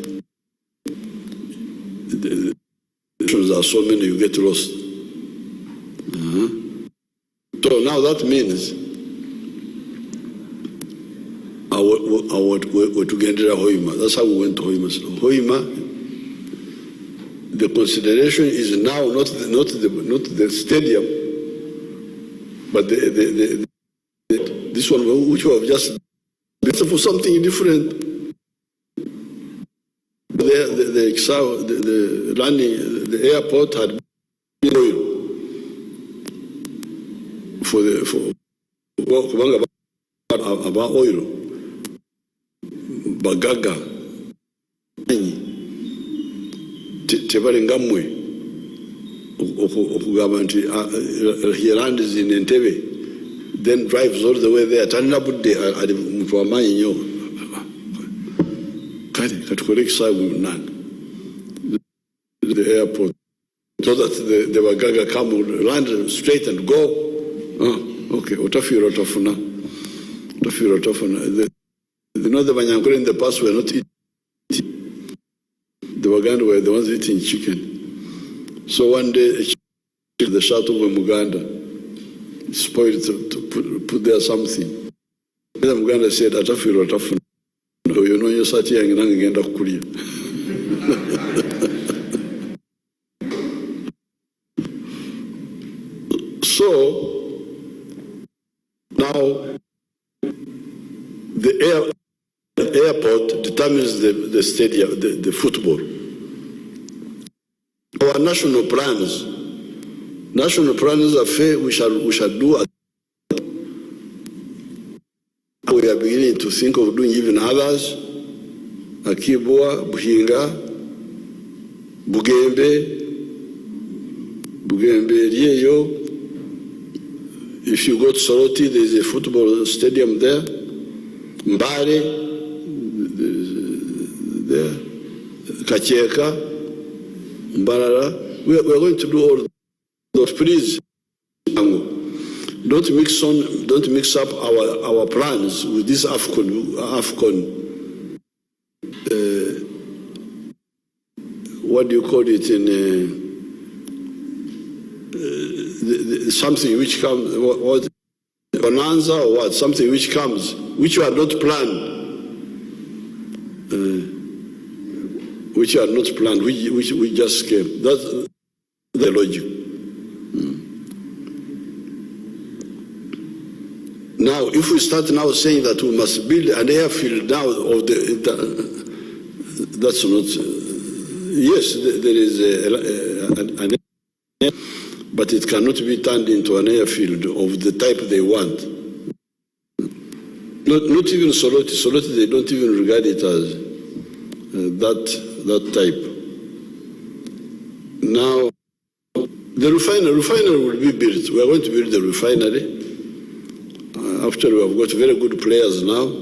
There are so many, you get lost. So now that means wetugendera Hoima. That's how we went to Hoima. So Hoima, the consideration is now not the stadium, but this one which we have just built for something different. The airport had been oil for about oil, bagaga, tebalengamwe okugamba nti he lands in Entebbe, then drives all the way there. Talina budde ali muntu wamaanyi nnyo. Kale katukole ekisaawe nani the airport so that the bagaga come land straight and go. Okay, utafira utafuna. The Banyankole in the past were not eating. The Waganda were the ones eating chicken. So one day, the shuttle of Muganda spoiled to put there something. The Muganda said, "Atafiro atafuna." You know, you're sat here and agenda kulia. So now the airport determines the stadium, the football. Our national plans are fair. We shall do. We are beginning to think of doing even others. Akibwa, Buhinga, Bugembe, Rieyo. If you go to Soroti, there is a football stadium there. Mbare, there. Kacheka, Mbarara. We are going to do all those. Please, don't mix up our plans with this AFCON. What do you call it in something which comes? What bonanza or what? Something which comes, which you are not planned, which just came. That's the logic. Now, if we start now saying that we must build an airfield now of that's not. Yes, there is an airfield, but it cannot be turned into an airfield of the type they want. Not even Soroti. Soroti, they don't even regard it as that type. Now, the refinery will be built. We are going to build the refinery. After we have got very good players now,